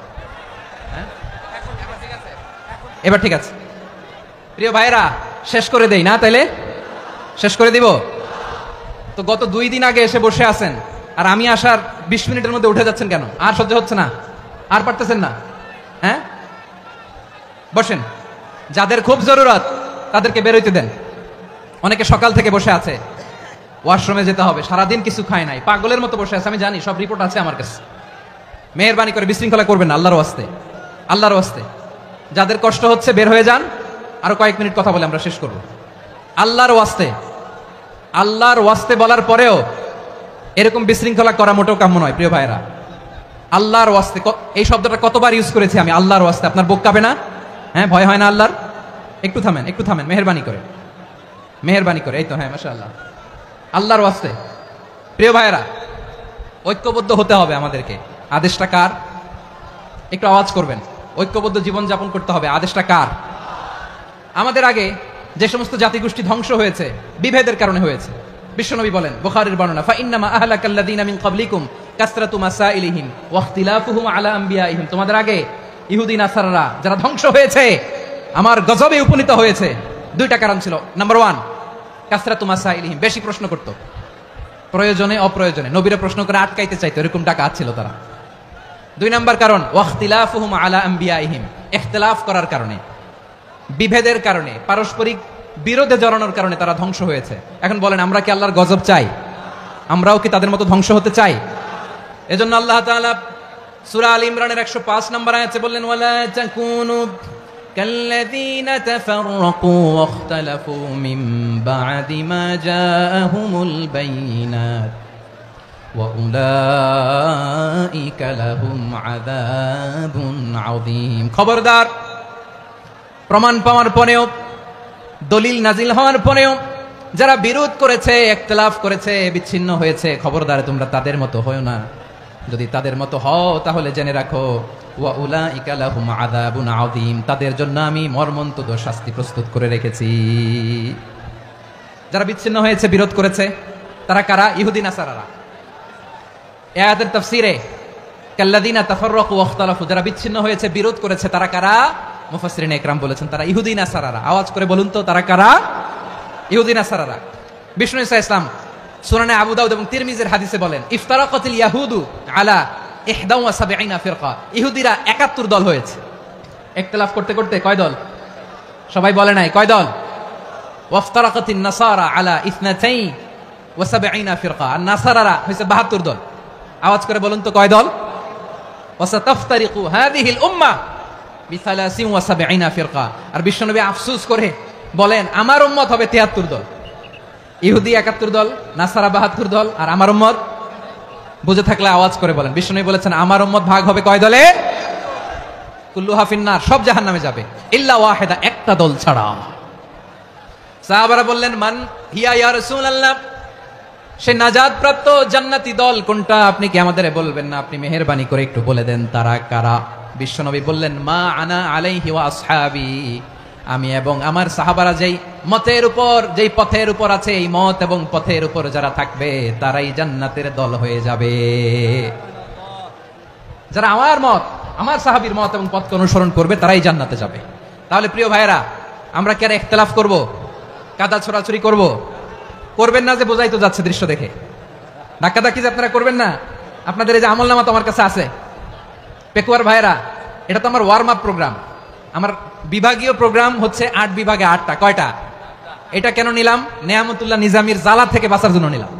এবার ঠিক আছে। প্রিয় ভাইরা, শেষ করে দেই না? তাইলে শেষ করে দিব তো। গত 2 দিন আগে এসে বসে আছেন, আর আমি আসার 20 মিনিটের মধ্যে উঠে যাচ্ছেন কেন? আর সহ্য হচ্ছে না? আর পারতেছেন না? হ্যাঁ, বসেন। যাদের খুব জরুরত তাদেরকে বের হইতে দেন। অনেকে সকাল থেকে বসে আছে, ওয়াশরুমে যেতে হবে, সারাদিন কিছু খায় নাই, পাগলের মতো বসে আছে, আমি জানি, সব রিপোর্ট আছে আমার কাছে। মেহেরবানি করে বিশৃঙ্খলা করবেন না, আল্লাহর ওয়াস্তে, আল্লাহর ওয়াস্তে। যাদের কষ্ট হচ্ছে বের হয়ে যান, আরো কয়েক মিনিট কথা বলে আমরা শেষ করব। আল্লাহর ওয়াস্তে, আল্লাহর ওয়াস্তে বলার পরেও এরকম বিশৃঙ্খলা করা মোটেও কাম্য নয়। প্রিয় ভাইরা, আল্লাহর ওয়াস্তে, এই শব্দটা কতবার ইউজ করেছি আমি, আল্লাহর ওয়াস্তে। আপনার বুক কাঁপে না? হ্যাঁ, ভয় হয় না আল্লাহর? একটু থামেন, একটু থামেন, মেহেরবানি করে, মেহেরবানি করে। এই তো, হ্যাঁ, মাশাআল্লাহ, আল্লাহর ওয়াস্তে। প্রিয় ভাইরা, ঐক্যবদ্ধ হতে হবে আমাদেরকে। আদেশটা কার? একটু আওয়াজ করবেন। ঐক্যবদ্ধ জীবন যাপন করতে হবে, আদেশটা কার? আমাদের আগে যে সমস্ত জাতিগোষ্ঠী ধ্বংস হয়েছে, বিভেদের কারণে হয়েছে। বিশ্বনবী বলেন, বুখারীর বর্ণনা, ফাইন্নামা আহলাকাল্লাযীনা মিন ক্বাবলিকুম কাসরাতু মাসাইলিহিম ওয়া ইখতিলাফুহুম আলা আমবিয়াইহিম। তোমাদের আগে ইহুদি নাসারারা যারা ধ্বংস হয়েছে, আমার গজবে উপনীত হয়েছে, 2টা কারণ ছিল। নাম্বার 1, কাসরাতু মাসাইলিহিম, বেশি প্রশ্ন করত। প্রয়োজনে অপ্রয়োজনে নবীরা প্রশ্ন করে আটকাইতে চাইতো, এরকম ডাকাত ছিল তারা। 2 নাম্বার কারণ ওয়াখতিলাফুহুম আলা আম্বিয়াইহিম, ইখতিলাফ করার কারণে, বিভেদের কারণে, পারস্পরিক বিরোধে জড়ানোর কারণে তারা ধ্বংস হয়েছে। এখন বলেন, আমরা কি আল্লাহর গজব চাই? আমরাও কি তাদের মতো ধ্বংস হতে চাই? এজন্য আল্লাহ তাআলা সূরা আল ইমরানের 105 নম্বর আয়াতে বললেন, ওয়ালা তাকুনু কাল্লাযীনা তাফাররাকু ওয়াখতালাফু মিন বা'দি মা জাআহুমুল বাইয়িনাত ওয়া উলাইকা লাহুম আযাবুন আযীম। খবরদার, প্রমাণ পাওয়ার পরেও, দলিল নাজিল হওয়ার পরেও যারা বিরোধ করেছে, ইখতিলাফ করেছে, বিচ্ছিন্ন হয়েছে, খবরদার তোমরা তাদের মতো হয়ো না। যদি তাদের মতো হও তাহলে জেনে রাখো, ওয়া উলাইকা লাহুম আযাবুন আযীম, তাদের জন্য আমি মর্মন্তুদ শাস্তি প্রস্তুত করে রেখেছি। যারা বিচ্ছিন্ন হয়েছে, বিরোধ করেছে, তারা কারা? ইহুদি নাসারারা। এই আয়াতের তাফসীরে কাল্লাযীনা তাফাররাকু ওয়াখতালাফু, যারা বিচ্ছিন্ন হয়েছে, বিরোধ করেছে, তারা কারা? মুফাসসিরিন ইকরাম বলেছেন তারা ইহুদি নাসারারা। আওয়াজ করে বলুন তো, তারা কারা? ইহুদি নাসারারা। বিষ্ণু ঈসা ইসলাম সুনানে আবু দাউদ এবং তিরমিজির হাদিসে বলেন, ইফতারাকাতিল ইয়াহুদু আলা 71 ফিরকা, ইহুদিরা 71 দল হয়েছে। ইখতিলাফ করতে করতে কয় দল? সবাই বলে নাই, কয় দল? ওয়াফতারাকাতিন নাসারা আলা 72 ফিরকা, আর নাসারারা হয়েছে 72 দল। আওয়াজ করে বলুন তো, কয় দল? ওয়াসাতাফতারিকু হাযিহিল উম্মাহ বি73 ফিরকা। আর বিশ্বনবী আফসোস করে বলেন, আমার উম্মত হবে 73 দল। ইহুদি 71 দল, নাসারা 72 দল, আর আমার উম্মত, বুঝে থাকলে আওয়াজ করে বলেন। বিষ্ণু বলেছেন, আমার উম্মত ভাগ হবে কয় দলে? কুল্লুহা ফিন্নার, সব জাহান্নামে যাবে, ইল্লা ওয়াহিদা, একটা দল ছাড়া। সাহাবারা বললেন, মান হিয়া ইয়া রাসূলুল্লাহ, সে নাজাত প্রাপ্ত জান্নাতি দল কোনটা? আপনি কি আমাদের বলবেন না? আপনি মেহেরবানি করে একটু বলে দেন তারা কারা। বিশ্বনবী বললেন, মা আনা আলাইহি ওয়া আসহাবি, আমি এবং আমার সাহাবারা যেই মতের উপর, যেই পথের উপর আছে, এই মত এবং পথের উপর যারা থাকবে তারাই জান্নাতের দল হয়ে যাবে। যারা আমার মত, আমার সাহাবীর মত এবং পথকে অনুসরণ করবে তারাই জান্নাতে যাবে। তাহলে প্রিয় ভাইয়েরা, আমরা কি আর ইখতিলাফ করব? কাদা ছোড়াছুরি করব? করবেন না যে বোঝাই তো যাচ্ছে দৃশ্য দেখে। ধাক্কাধাক্কি যে আপনারা করবেন না। আপনাদের এই যে আমলনামা তো আমার কাছে আছে। পেকুয়ার ভাইয়েরা, এটা তো আমার ওয়ার্ম আপ প্রোগ্রাম। আমার বিভাগীয় প্রোগ্রাম হচ্ছে 8 বিভাগে 8টা। কয়টা? এটা কেন নিলাম? নেয়ামতুল্লাহ নিজামীর জ্বালা থেকে বাঁচার জন্য নিলাম।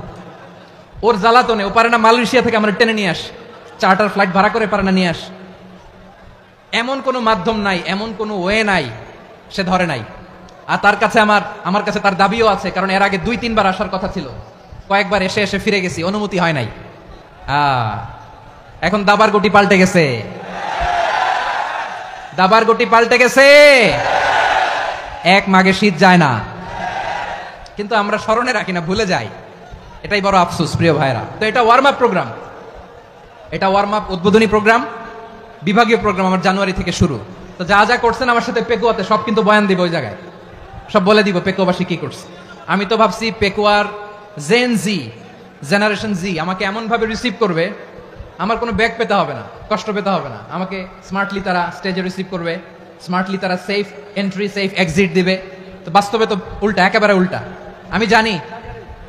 ওর জ্বালাতনে ও পারে না মালয়েশিয়া থেকে আমার টেনে নিয়ে আস, চার্টার ফ্লাইট ভাড়া করে পারে না নিয়ে আস। এমন কোনো মাধ্যম নাই, এমন কোনো ওয়ে নাই, সে ধরে নাই। আর তার কাছে আমার কাছে তার দাবিও আছে, কারণ এর আগে 2-3 বার আসার কথা ছিল। কয়েকবার এসে এসে ফিরে গেছি, অনুমতি হয় নাই। এখন দাবার গুটি পাল্টে গেছে, দাবার গুটি পাল্টে গেছে। এক মাঘে শীত যায় না, কিন্তু আমরা স্মরণে রাখি না, ভুলে যাই। এটাই বড় আফসোস প্রিয় ভাইরা। তো এটা ওয়ার্ম আপ প্রোগ্রাম, এটা ওয়ার্ম আপ উদ্বোধনী প্রোগ্রাম, বিভাগীয় প্রোগ্রাম আমার জানুয়ারি থেকে শুরু। তো যা যা করছেন আমার সাথে পেকুয়াতে, সব কিন্তু বয়ান দিব ওই জায়গায়, সব বলে দিব পেকুয়াবাসী কি করছে। আমি তো ভাবছি পেকুয়ার জেনারেশন জি আমাকে এমন ভাবে রিসিভ করবে, আমার কোনো ব্যাগ পেতে হবে না, কষ্ট পেতে হবে না। আমাকে স্মার্টলি তারা স্টেজে রিসিভ করবে, স্মার্টলি তারা সেফ এন্ট্রি, সেফ এক্সিট দিবে। তো বাস্তবে তো উল্টা, একেবারে উল্টা। আমি জানি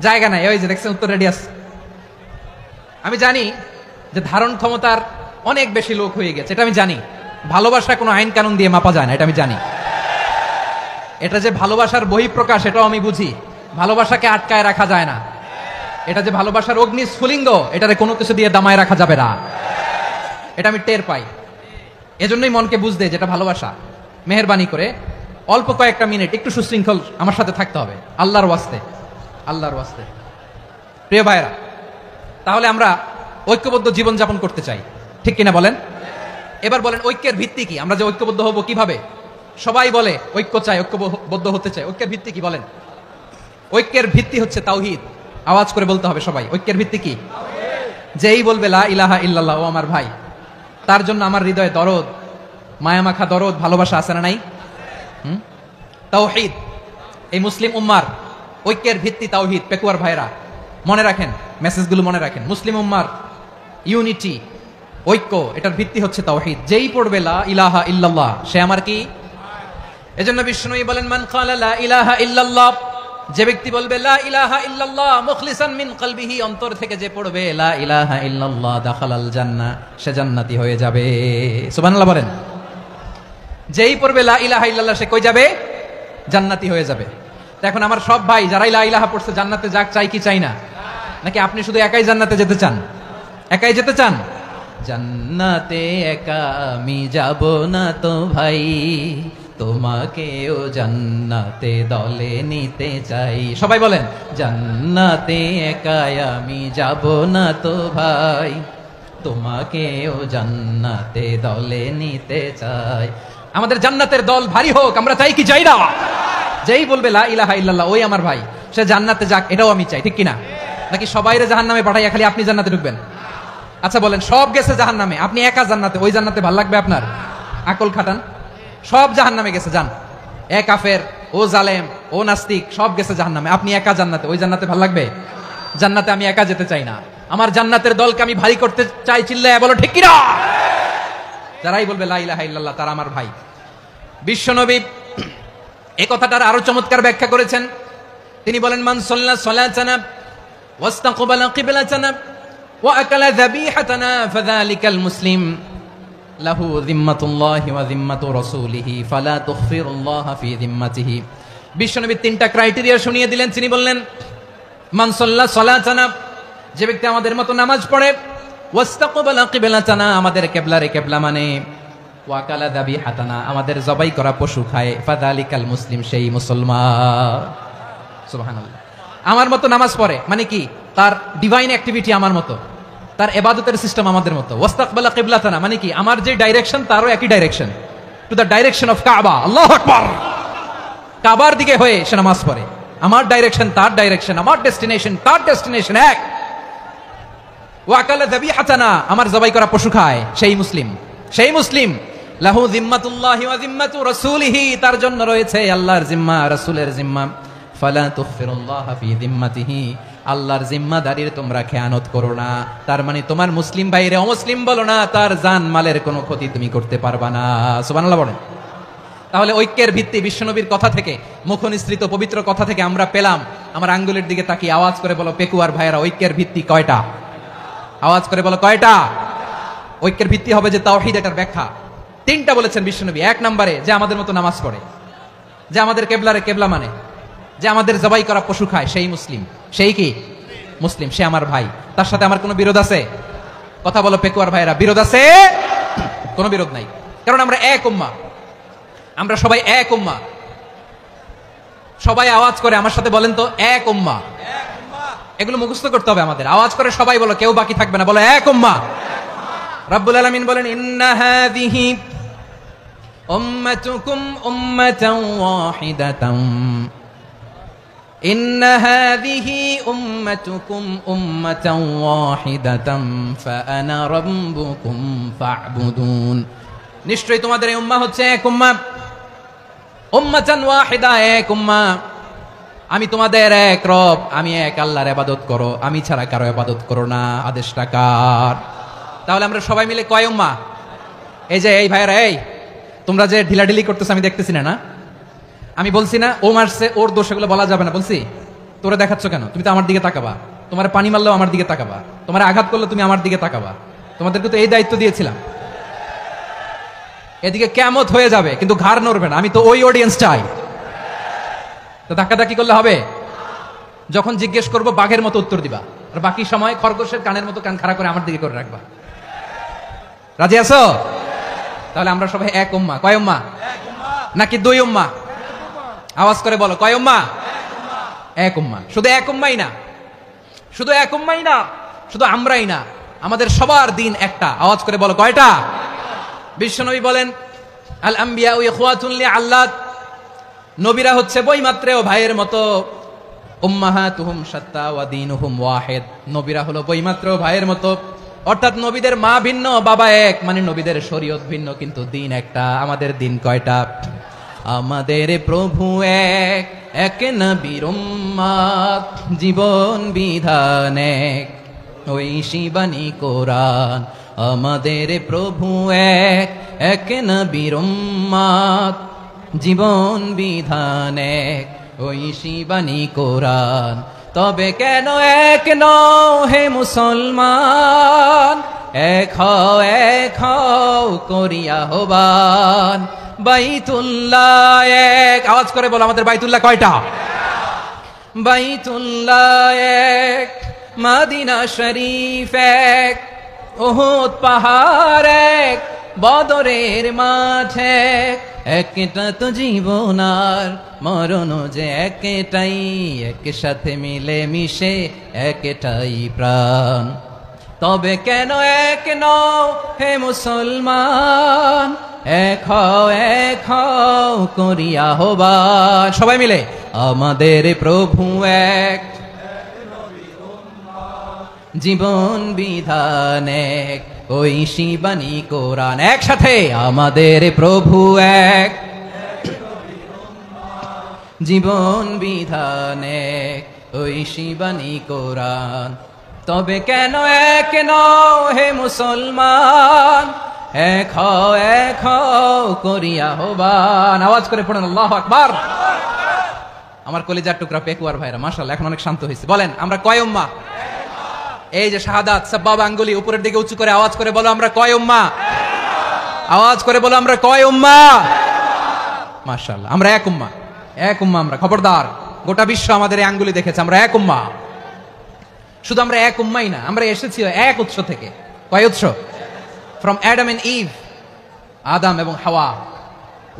জায়গা নাই, ওই যে দেখছেন উত্তর রেডিয়াস। আমি জানি যে ধারণ ক্ষমতার অনেক বেশি লোক হয়ে গেছে, এটা আমি জানি। ভালোবাসা কোনো আইন কানুন দিয়ে মাপা যায় না, এটা আমি জানি। এটা যে ভালোবাসার বহিঃপ্রকাশ, এটাও আমি বুঝি। ভালোবাসাকে আটকায় রাখা যায় না। এটা যে ভালোবাসার অগ্নি স্ফুলিঙ্গ, এটারে কোনো কিছু দিয়ে দামায় রাখা যাবে না, এটা আমি টের পাই। এজন্যই মনকে বুঝতে যেটা ভালোবাসা। মেহেরবানি করে অল্প কয়েকটা মিনিট একটু সুশৃঙ্খল আমার সাথে থাকতে হবে, আল্লাহর ওয়াস্তে, আল্লাহর ওয়াস্তে। প্রিয় ভাইরা, তাহলে আমরা ঐক্যবদ্ধ জীবন যাপন করতে চাই, ঠিক কিনা বলেন? এবার বলেন, ঐক্যের ভিত্তি কি? আমরা যে ঐক্যবদ্ধ হব কিভাবে? সবাই বলে ঐক্য চাই, ঐক্যবদ্ধ হতে চাই। ঐক্যের ভিত্তি কি বলেন? ঐক্যের ভিত্তি হচ্ছে তাওহীদ। আওয়াজ করে বলতে হবে সবাই, ঐক্যের ভিত্তি কি? যেই বলবে লা ইলাহা ইল্লাল্লাহ, ও আমার ভাই, তার জন্য আমার হৃদয়ে দরদ, মায়ামাখা দরদ, ভালোবাসা আছে না নাই? তাওহীদ। এই মুসলিম উম্মার ঐক্যের ভিত্তি তাওহীদ। পেকুয়ার ভাইরা মনে রাখেন, মেসেজগুলো মনে রাখেন। মুসলিম উম্মার ইউনিটি, ঐক্য, এটার ভিত্তি হচ্ছে তাওহীদ। যেই পড়বে লা ইলাহা ইল্লাল্লাহ, সে আমার কি? এজন্য বিষ্ণু বলেন, মান ক্বালা লা ইলাহা ইল্লাল্লাহ যে ব্যক্তি বলবে লা ইলাহা ইল্লাল্লাহ মুখলিসান মিন কলবিহি, অন্তর থেকে যে পড়বে লা ইলাহা ইল্লাল্লাহ দাখালাল জান্নাহ, সে জান্নাতি হয়ে যাবে। সুবহানাল্লাহ বলেন। যেই পড়বে লা ইলাহা ইল্লাল্লাহ সে কই যাবে? জান্নাতি হয়ে যাবে। এখন আমার সব ভাই যারাই লা ইলাহা পড়ছে জান্নাতে যাক, চাই কি চাই না? নাকি আপনি শুধু একাই জান্নাতে যেতে চান? একাই যেতে চান? জান্নাতে একা আমি যাব না তো ভাই, তোমাকেও জান্নাতে দলে নিতে চাই। সবাই বলেন, জান্নাতে একা আমি যাব না তো ভাই, তোমাকেও জান্নাতে দলে নিতে চাই। আমাদের জান্নাতের দল ভারী হোক, আমরা চাই কি চাই না? যেই বলবে লা ইলাহা ইল্লাল্লাহ ওই আমার ভাই, সে জান্নাতে যাক, এটাও আমি চাই, ঠিক কিনা? নাকি সবাইরে জাহান্নামে পাঠাইয়া খালি আপনি জান্নাতে ঢুকবেন? আচ্ছা বলেন, সব গেছে জাহান্নামে, আপনি একা জান্নাতে, ওই জান্নাতে ভাল লাগবে আপনার? আকল খাটান। সব জাহান্নামে গেছে, যান। এ কাফের, ও জালেম, ও নাস্তিক, সব গেছে জাহান্নামে, আপনি একা জান্নাতে, ওই জান্নাতে ভাল লাগবে? জান্নাতে আমি একা যেতে চাই না, আমার জান্নাতের দলকে আমি ভারী করতে চাই। চিল্লায় বলো ঠিক কিনা? যারাই বলবে লা ইলাহা ইল্লাল্লাহ তারা আমার ভাই। বিশ্বনবী এই কথাটার আরো চমৎকার ব্যাখ্যা করেছেন। তিনি বলেন, মান সাল্লা সালাতানা ওয়াস্তাকবালা কিবলাতানা ওয়া আকালা যাবিহাতানা ফাযালিকাল মুসলিম লাহু যিম্মাতুল্লাহি ওয়া যিম্মাতু রাসূলিহি ফালা তুখফিরুল্লাহা ফি যিম্মাতিহি। বিশ্বনবী তিনটা ক্রাইটেরিয়া শুনিয়ে দিলেন। তিনি বললেন, মান সাল্লা সালাতানা, যে ব্যক্তি আমাদের মতো নামাজ পড়ে, ওয়াস্তাকবালা কিবলাতানা, আমাদের কিবলারে কিবলা মানে, ওয়া আকালা যাবিহাতানা, আমাদের জবাই করা পশু খায়, ফাযালিকাল মুসলিম, সেই মুসলমান। সুবহানাল্লাহ। আমার মতো নামাজ পড়ে মানে কি? তার ডিভাইন অ্যাক্টিভিটি আমার মতো, তার ইবাদতের সিস্টেম আমাদের মতো। ওয়াস্তাকবালা কিবলাতানা মানে কি? আমার যে ডাইরেকশন তারও একই direction, to the direction of কাবা। আল্লাহু আকবার। কাবার দিকে হয়ে সে নামাজ পড়ে, আমার ডাইরেকশন তার ডাইরেকশন, আমার ডেস্টিনেশন তার ডেস্টিনেশন এক। ওয়া আকালা যাবিহাতানা, আমার জবাই করা পশু খায়, সেই মুসলিম, সেই মুসলিম। লাহু যিম্মাতুল্লাহি ওয়া যিম্মাতু রাসূলিহি, তার জন্য রয়েছে আল্লাহর জিম্মা, রাসূলের জিম্মা। ফালা তুখফিরুল্লাহা ফি যিম্মাতিহি, আল্লাহর জিম্মাদারির তোমরা খেয়ানত করো না। তার মানে তোমার মুসলিম ভাইরে অমুসলিম বলো না, তার জান মালের কোনো ক্ষতি তুমি করতে পারবা না। সুবহানাল্লাহ বলেন। তাহলে ঐক্যের ভিত্তি বিশ্বনবীর কথা থেকে, মুখনিসৃত পবিত্র কথা থেকে আমরা পেলাম। আমার আঙ্গুলের দিকে তাকিয়ে আওয়াজ করে বলো পেকুয়ার ভাইয়েরা, ঐক্যের ভিত্তি কয়টা? আওয়াজ করে বলো কয়টা? ঐক্যের ভিত্তি হবে যে তাওহীদ, এটার ব্যাখ্যা তিনটা বলেছেন বিশ্বনবী। এক নম্বরে, যে আমাদের মতো নামাজ পড়ে, যে আমাদের কেবলারে কেবলা মানে, যে আমাদের জবাই করা পশু খায়, সেই মুসলিম। সেই কি? মুসলিম, সে আমার ভাই। তার সাথে আমার কোনো বিরোধ আছে? কথা বলো পেকুয়ার ভাইয়েরা, বিরোধ আছে? কোনো বিরোধ নাই, কারণ আমরা এক উম্মাহ, আমরা সবাই এক উম্মাহ। সবাই আওয়াজ করে আমার সাথে বলেন তো, এক উম্মাহ। এগুলো মুখস্থ করতে হবে আমাদের। আওয়াজ করে সবাই বলো, কেউ বাকি থাকবে না, বলো এক উম্মাহ। রব্বুল আলামিন বলেন, ইন্না হাযিহি উম্মাতুকুম উম্মাতান ওয়াহিদাতান, ইন্না হাযিহি উম্মাতুকুম উম্মাতান ওয়াহিদাতান ফাআনা রাব্বুকুম ফা'বুদুন। নিশ্চয়ই তোমাদের এই উম্মাহ হচ্ছে এক উম্মাহ, উম্মাতান ওয়াহিদা, এক উম্মাহ। আমি তোমাদের এক রব, আমি এক আল্লাহর ইবাদত করো, আমি ছাড়া কারো ইবাদত করো না। আদেশটা কার? তাহলে আমরা সবাই মিলে কয় উম্মাহ? এই যে এই ভাইয়েরা, এই তোমরা যে ঢিলাঢিলি করতেছ আমি দেখতেছি না। আমি বলছি না ও মারছে, ওর দোষ, এগুলো বলা যাবে না। বলছি তোরা দেখাচ্ছ কেন? তুমি তো আমার দিকে তাকাবা। তোমার পানি মারলেও আমার দিকে তাকাবা, তোমার আঘাত করলে তুমি আমার দিকে তাকাবা। তোমাদেরকে তো এই দায়িত্ব দিয়েছিলাম। এদিকে কিয়ামত হয়ে যাবে কিন্তু ঘাড় নড়বে না। আমি তো ওই অডিয়েন্স চাই। তো ধাক্কাধাক্কি করলে হবে? যখন জিজ্ঞেস করবো বাঘের মতো উত্তর দিবা, আর বাকি সময় খরগোশের কানের মতো কান খাড়া করে আমার দিকে করে রাখবা। রাজি আছো? তাহলে আমরা সবাই এক উম্মাহ। কয় উম্মাহ? নাকি দুই উম্মাহ? আওয়াজ করে বলো, কয় উম্মাহ? এক উম্মাহ। শুধু এক উম্মাই না, শুধু এক উম্মাই না, শুধু আমরাই না, আমাদের সবার দিন একটা। আওয়াজ করে বলো কয়টা? বিশ্বনবী বলেন, আল আম্বিয়াউ ইখওয়াতুন লিআল্লাত, নবীরা হচ্ছে বইমাত্রেও ভাইয়ের মতো। উম্মাহাতুহুম শাত্তা ওয়া দীনুহুম ওয়াহিদ, নবীরা হলো বইমাত্রেও ভাইয়ের মতো। অর্থাৎ নবীদের মা ভিন্ন, বাবা এক, মানে নবীদের শরীয়ত ভিন্ন, কিন্তু দিন একটা। আমাদের দিন কয়টা? আমাদের প্রভু এক, এক নবীর উম্মাত, জীবন বিধান এক, ওই শিবানী কোরআন। আমাদের প্রভু এক, এক নবীর উম্মাত, জীবন বিধান এক, ওই শিবানী কোরআন। তবে কেন এক নও হে মুসলমান, এক হও করিয়া আহ্বান। বাইতুল্লাহ এক, আওয়াজ করে বলো আমাদের বাইতুল্লাহ কয়টা? বাইতুল্লাহ এক, মদিনা শরীফ এক, উহুদ পাহাড় এক, বদরের মাঠ এক। একটা তো জীবন আর মরণ যে একটাই, একসাথে মিলে মিশে একটাই প্রাণ। তবে কেন এক নও হে মুসলমান, এক হও করিয়া আহ্বান। সবাই মিলে আমাদের প্রভু এক, জীবন বিধান এক, ওই শিবানী কোরআন। একসাথে আমাদের প্রভু এক, জীবন বিধান এক, ওই শিবানী কোরআন। তবে কেন এক নও হে মুসলমান, এক হও করিয়া আহ্বান। আওয়াজ করে পড়েন আল্লাহু আকবার। আমার কলিজার টুকরা পেকুয়ার ভাইরা মাশাআল্লাহ এখন অনেক শান্ত হয়েছে। বলেন আমরা কয় উম্মাহ? এই যে শাহাদাত সাব্বাব আঙ্গুলি উপরের দিকে উঁচু করে আওয়াজ করে বলো আমরা কয় উম্মাহ? আওয়াজ করে বলো আমরা কয় উম্মাহ? মাশাআল্লাহ আমরা এক উম্মাহ, এক উম্মাহ আমরা। খবরদার, গোটা বিশ্ব আমাদের এই আঙ্গুলি দেখেছে, আমরা এক উম্মাহ। শুধু আমরা এক উম্মাই না, আমরা এসেছি এক উৎস থেকে। কয় উৎস? ফ্রম অ্যাডাম এন্ড ইভ, আদম এবং হাওয়া,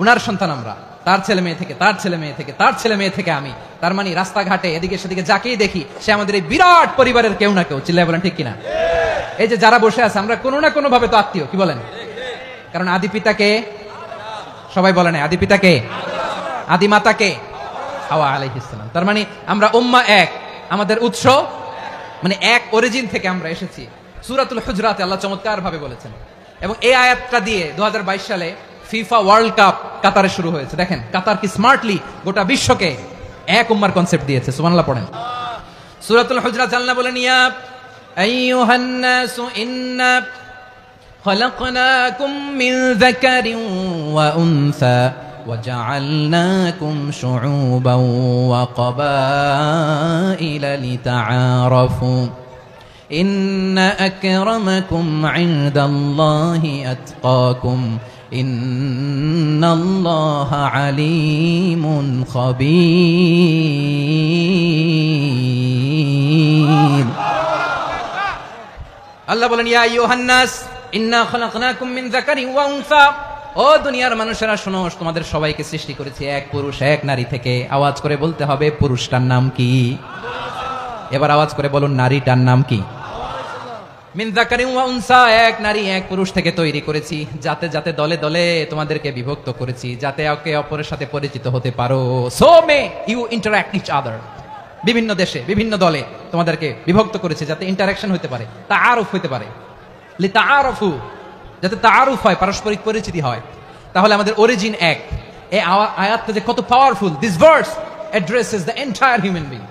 উনার সন্তান আমরা। তার ছেলে মেয়ে থেকে, তার ছেলে মেয়ে থেকে, তার ছেলে মেয়ে থেকে আমি। তার মানে রাস্তাঘাটে এদিকে সেদিকে যাকেই দেখি সে আমাদের এই বিরাট পরিবারের কেউ না কেউ। চিল্লায় বলেন ঠিক কিনা? এই যে যারা বসে আছে আমরা কোনো না কোনো ভাবে তো আত্মীয়, কি বলেন? কারণ আদি পিতাকে সবাই বলে না, আদি পিতাকে, আদি মাতাকে হাওয়া আলাইহিস সালাম। তার মানে আমরা উম্মাহ এক, আমাদের উৎস মানে এক অরিজিন থেকে আমরা এসেছি। সূরাতুল হুজরাতে আল্লাহ চমৎকার ভাবে বলেছেন। এবং এই আয়াতটা দিয়ে 2022 সালে ফিফা ওয়ার্ল্ড কাপ কাতারে শুরু হয়েছে। দেখেন কাতার কি স্মার্টলি গোটা বিশ্বকে এক উম্মার কনসেপ্ট দিয়েছে। সুবহানাল্লাহ পড়েন। সূরাতুল হুজরাত আল্লাহ বলেন, ইয়া আইয়ুহান নাসু ইন্না খলাকনাকুম মিন যাকারিন ওয়া উনসা وجعلناكم شعوبا وقبائل لتعارفوا إن أكرمكم عند الله أتقاكم إن الله عليم خبير الله বলেন ইয়া আইয়ুহান নাস ইন্না খলাকনাকুম মিন যাকারিন ওয়া উনসা। ও দুনিয়ার মানুষেরা শোনো, তোমাদের সবাইকে সৃষ্টি করেছি এক পুরুষ এক নারী থেকে। আওয়াজ করে বলতে হবে পুরুষটার নাম কি? এবার আওয়াজ করে বলুন নারীটার নাম কি? মিন যাকারিন ওয়া উনসা, এক নারী এক পুরুষ থেকে তৈরি করেছি। যাতে যাতে দলে দলে তোমাদেরকে বিভক্ত করেছি, যাতে একে অপরের সাথে পরিচিত হতে পারো। So may you interact each other. বিভিন্ন দেশে বিভিন্ন দলে তোমাদেরকে বিভক্ত করেছে যাতে ইন্টারঅ্যাকশন হতে পারে, তাআরুফ হতে পারে। লিতাআরফু, যাতে তাআরুফ হয়, পারস্পরিক পরিচিতি হয়। তাহলে আমাদের অরিজিন এক। এই আয়াতটা যে কত powerful. This verse addresses the entire human being.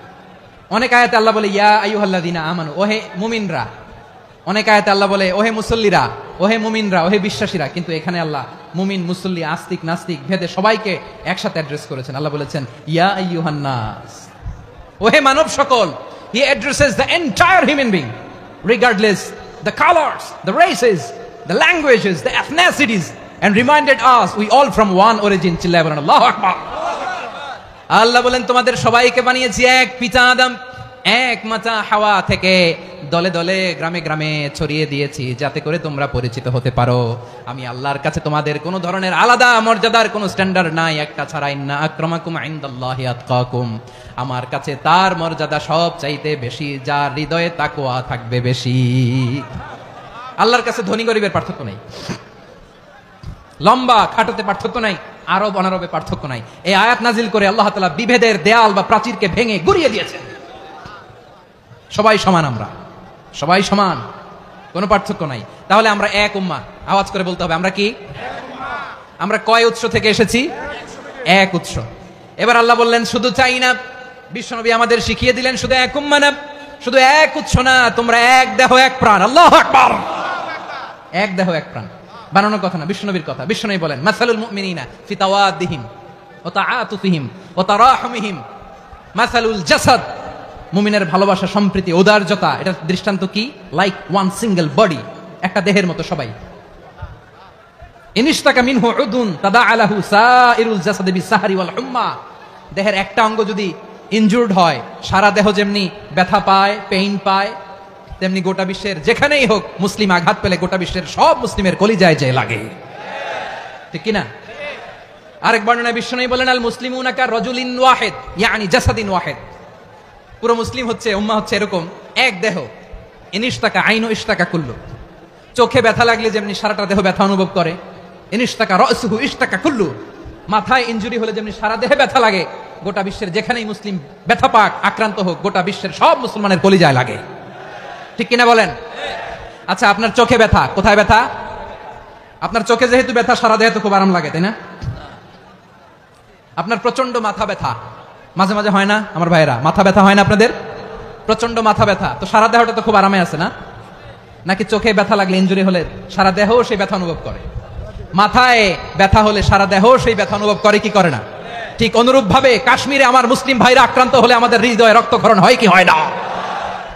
অনেক আয়াতে আল্লাহ বলে ইয়া আইয়ুহাল্লাযীনা আমানু, ওহে মুমিনরা। অনেক আয়াতে আল্লাহ বলে ওহে মুসল্লিরা, ওহে মুমিনরা, ওহে বিশ্বাসীরা। কিন্তু এখানে আল্লাহ মুমিন মুসল্লি আস্তিক নাস্তিক ভেদে সবাইকে একসাথে অ্যাড্রেস করেছেন। আল্লাহ বলেছেন ইয়া আইয়ুহান নাস, ওহে মানব সকল। হি addresses the entire human being regardless the colors, the races, the languages, the ethnicities, and reminded us we all from one origin. চিল্লায় বলেন আল্লাহু আকবার। আল্লাহ বলেন তোমাদের সবাইকে বানিয়েছি এক পিতা আদম, এক মাতা হাওয়া থেকে। দলে দলে গ্রামে গ্রামে ছড়িয়ে দিয়েছি যাতে করে তোমরা পরিচিত হতে পারো। আমি আল্লাহর কাছে তোমাদের কোনো ধরনের আলাদা মর্যাদার কোনো স্ট্যান্ডার্ড নাই একটা ছাড়া। ইন্না আক্রামাকুম ইনদাল্লাহি আতকাকুম, আমার কাছে তার মর্যাদা সব চাইতে বেশি যার হৃদয়ে তাকওয়া থাকবে বেশি। আল্লাহর কাছে ধনী গরিবের পার্থক্য নাই, লম্বা খাটোতে পার্থক্য নাই, আরব অনারবে পার্থক্য নাই। এই আয়াত নাজিল করে আল্লাহ তাআলা বিভেদের দেয়াল বা প্রাচীরকে ভেঙে গুড়িয়ে দিয়েছেন। সবাই সমান, আমরা সবাই সমান, কোনো পার্থক্য নাই। তাহলে আমরা এক উম্মাহ। আওয়াজ করে বলতে হবে আমরা কি? আমরা কয় উৎস থেকে এসেছি? এক উৎস। এবার আল্লাহ বললেন শুধু চাই না, বিশ্বনবী আমাদের শিখিয়ে দিলেন শুধু এক উম্মাহ না, শুধু এক উৎস না, তোমরা এক দেহ এক প্রাণ। আল্লাহু আকবার। এক দেহ এক প্রাণ বানানোর কথা না, বিশ্বনবীর কথা। বিশ্বনবী বলেন মাসালুল মুমিনিনা ফি তাওয়াদ্দিহিম ওয়া তাআতুফিহিম ওয়া তারাহুমিহিম মাসালুল জাসাদ, মুমিনের ভালোবাসা, সম্প্রীতি, ঔদার্যতা, এটা দৃষ্টান্ত কি? লাইক ওয়ান সিঙ্গেল বডি, একটা দেহের মতো সবাই। ইনিশতাকা মিনহু উদুন তাদাআলাহু সাইরুল জাসাদি বিসাহরি ওয়াল হুম্মা। দেহের একটা অঙ্গ যদি ইনজুর্ড হয়, সারা দেহ যেমনি ব্যথা পায়, পেইন পায়, তেমনি গোটা বিশ্বের যেখানেই হোক মুসলিম আঘাত পেলে গোটা বিশ্বের সব মুসলিমের কলিজায় যে লাগে, ঠিক কিনা? আরেক বর্ণনায় বিশ্বনবী বলেন, আল মুসলিমুনা কা রাজুলিন ওয়াহিদ ইয়ানি জাসাদিন ওয়াহিদ। পুরো মুসলিম হচ্ছে, উম্মাহ হচ্ছে এরকম এক দেহ। ইনিশতাকা আইনু ইশতাকা কুল্লু। চোখে ব্যথা লাগলে যেমনি সারাটা দেহ ব্যথা অনুভব করে, ইনিশতাকা রাসুহু ইশতাকা কুল্লু। মাথায় ইনজুরি হলে যেমনি সারা দেহে ব্যথা লাগে, গোটা বিশ্বের যেখানেই মুসলিম ব্যথা পাক, আক্রান্ত হোক, গোটা বিশ্বের সব মুসলমানের কলিজায় লাগে, ঠিক কিনা বলেন? আচ্ছা, আপনার চোখে ব্যথা, কোথায় ব্যথা? আপনার চোখে যেহেতু ব্যথা, সারা দেহে তো খুব আরাম লাগে, তাই না? আপনার প্রচন্ড মাথা ব্যথা মাঝে মাঝে হয় না আমার ভাইয়েরা? মাথা ব্যথা হয় না আপনাদের? প্রচন্ড মাথা ব্যথা, তো সারা দেহটা তো খুব আরামে আছে না? নাকি চোখে ব্যথা লাগলে, ইনজুরি হলে সারা দেহ সেই ব্যথা অনুভব করে? মাথায় ব্যথা হলে সারা দেহ সেই ব্যথা অনুভব করে কি করে না? ঠিক অনুরূপ ভাবে কাশ্মীরে আমার মুসলিম ভাইরা আক্রান্ত হলে আমাদের হৃদয়ে রক্তক্ষরণ হয় কি হয় না?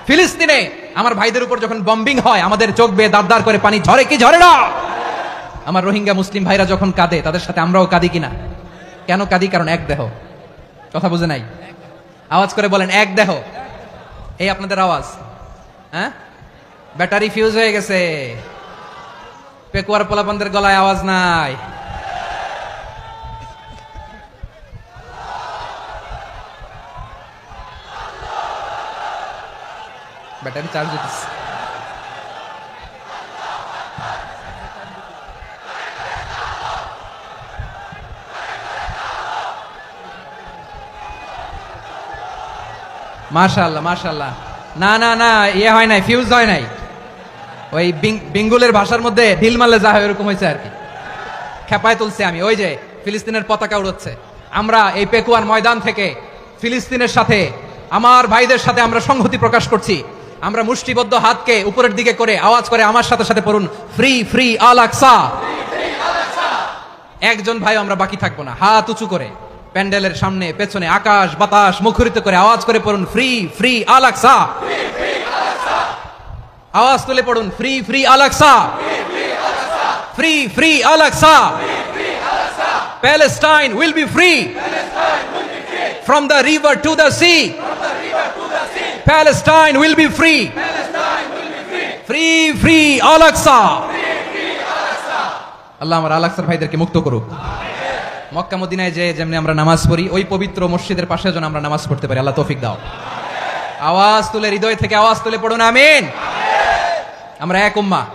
ফিলিস্তিনে আমার ভাইদের উপর যখন বম্বিং হয়, আমাদের চোখ বেয়ে দাঁড় দাঁড় করে পানি ঝরে কি ঝরে না? আমার রোহিঙ্গা মুসলিম ভাইরা যখন কাঁদে, তাদের সাথে আমরাও কাঁদি কিনা? কেন কাঁদি? কারণ এক দেহ। কথা বুঝে নাই? আওয়াজ করে বলেন, এক দেহ। এই আপনাদের আওয়াজ, হ্যাঁ? ব্যাটারি ফিউজ হয়ে গেছে, পেকুয়ার পোলাপানদের গলায় আওয়াজ নাই। ব্যাটারি চার্জ হইতেছে। মাশাআল্লাহ মাশাআল্লাহ। না না না, ইয়ে হয় নাই, ফিউজ হয় নাই। ওই বেঙ্গলের ভাষার মধ্যে ঢিল মারলে যা হয় এরকম হয়েছে আর কি। খেপায় তুলছে আমি। ওই যে ফিলিস্তিনের পতাকা উড়াচ্ছে, আমরা এই পেকুয়ার ময়দান থেকে ফিলিস্তিনের সাথে, আমার ভাইদের সাথে আমরা সংহতি প্রকাশ করছি। আমরা মুষ্টিবদ্ধ হাতকে উপরের দিকে করে আওয়াজ করে আমার সাথে সাথে পড়ুন, ফ্রি ফ্রি আল আকসা। একজন ভাই আমরা বাকি থাকবো না। হাত উঁচু করে প্যান্ডেলের সামনে, পেছনে, আকাশ বাতাস মুখরিত করে আওয়াজ করে পড়ুন, ফ্রি ফ্রি আল আকসা। আওয়াজ তুলে পড়ুন, free free Al Aqsa, free free Al Aqsa. Palestine will be free from the river to the sea. Palestine will be free. Free free Al Aqsa. আল্লাহ আমার আল আকসার ভাইদেরকে মুক্ত করুক। মক্কা মদিনায় যে যেমনি আমরা নামাজ পড়ি, ওই পবিত্র মসজিদের পাশে যেন আমরা নামাজ পড়তে পারি, আল্লাহ তৌফিক দাও। আওয়াজ তুলে, হৃদয় থেকে আওয়াজ তুলে পড়ুন, আমিন। আমরা এক উম্মাহ,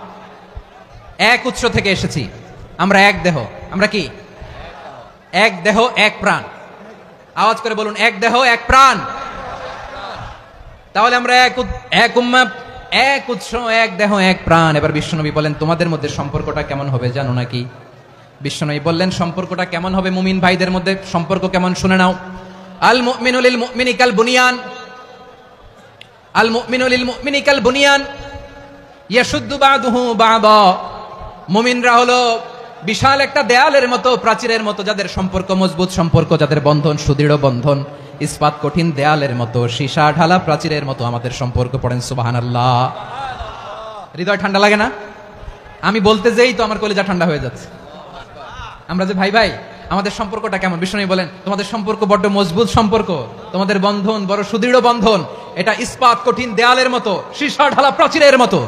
এক উৎস থেকে এসেছি, আমরা এক দেহ। আমরা কি? এক দেহ এক প্রাণ। আওয়াজ করে বলুন, এক দেহ এক প্রাণ। তাহলে আমরা এক উম্মাহ, এক উৎস, এক দেহ এক প্রাণ। এবার বিশ্বনবী বলেন, তোমাদের মধ্যে সম্পর্কটা কেমন হবে জানো নাকি? বিশ্বনবী বললেন, সম্পর্কটা কেমন হবে? মুমিন ভাইদের মধ্যে সম্পর্ক কেমন শুনে নাও। আল মুমিনু লিল মুমিনি কাল বুনিয়ান, আল মুমিনু লিল মুমিনি কাল বুনিয়ান ইয়াশুদ্দু বাদুহু বাদা। মুমিনরা হলো বিশাল একটা দেয়ালের মতো, প্রাচীরের মতো, যাদের সম্পর্ক মজবুত সম্পর্ক, যাদের বন্ধন সুদৃঢ় বন্ধন, ইস্পাত কঠিন দেয়ালের মতো, সীসা ঢালা প্রাচীরের মতো আমাদের সম্পর্ক। পড়েন সুবহানাল্লাহ। হৃদয় ঠান্ডা লাগে না? আমি বলতে যেই তো আমার কলিজা ঠান্ডা হয়ে যাচ্ছে। আমরা যে ভাই ভাই, আমাদের সম্পর্কটা কেমন? বিষ্ণু বলেন, তোমাদের সম্পর্ক বড্ড মজবুত সম্পর্ক, তোমাদের বন্ধন বড় সুদৃঢ় বন্ধন। এটা ইস্পাত কঠিন দেয়ালের মতো, সীসা ঢালা প্রাচীরের মতো,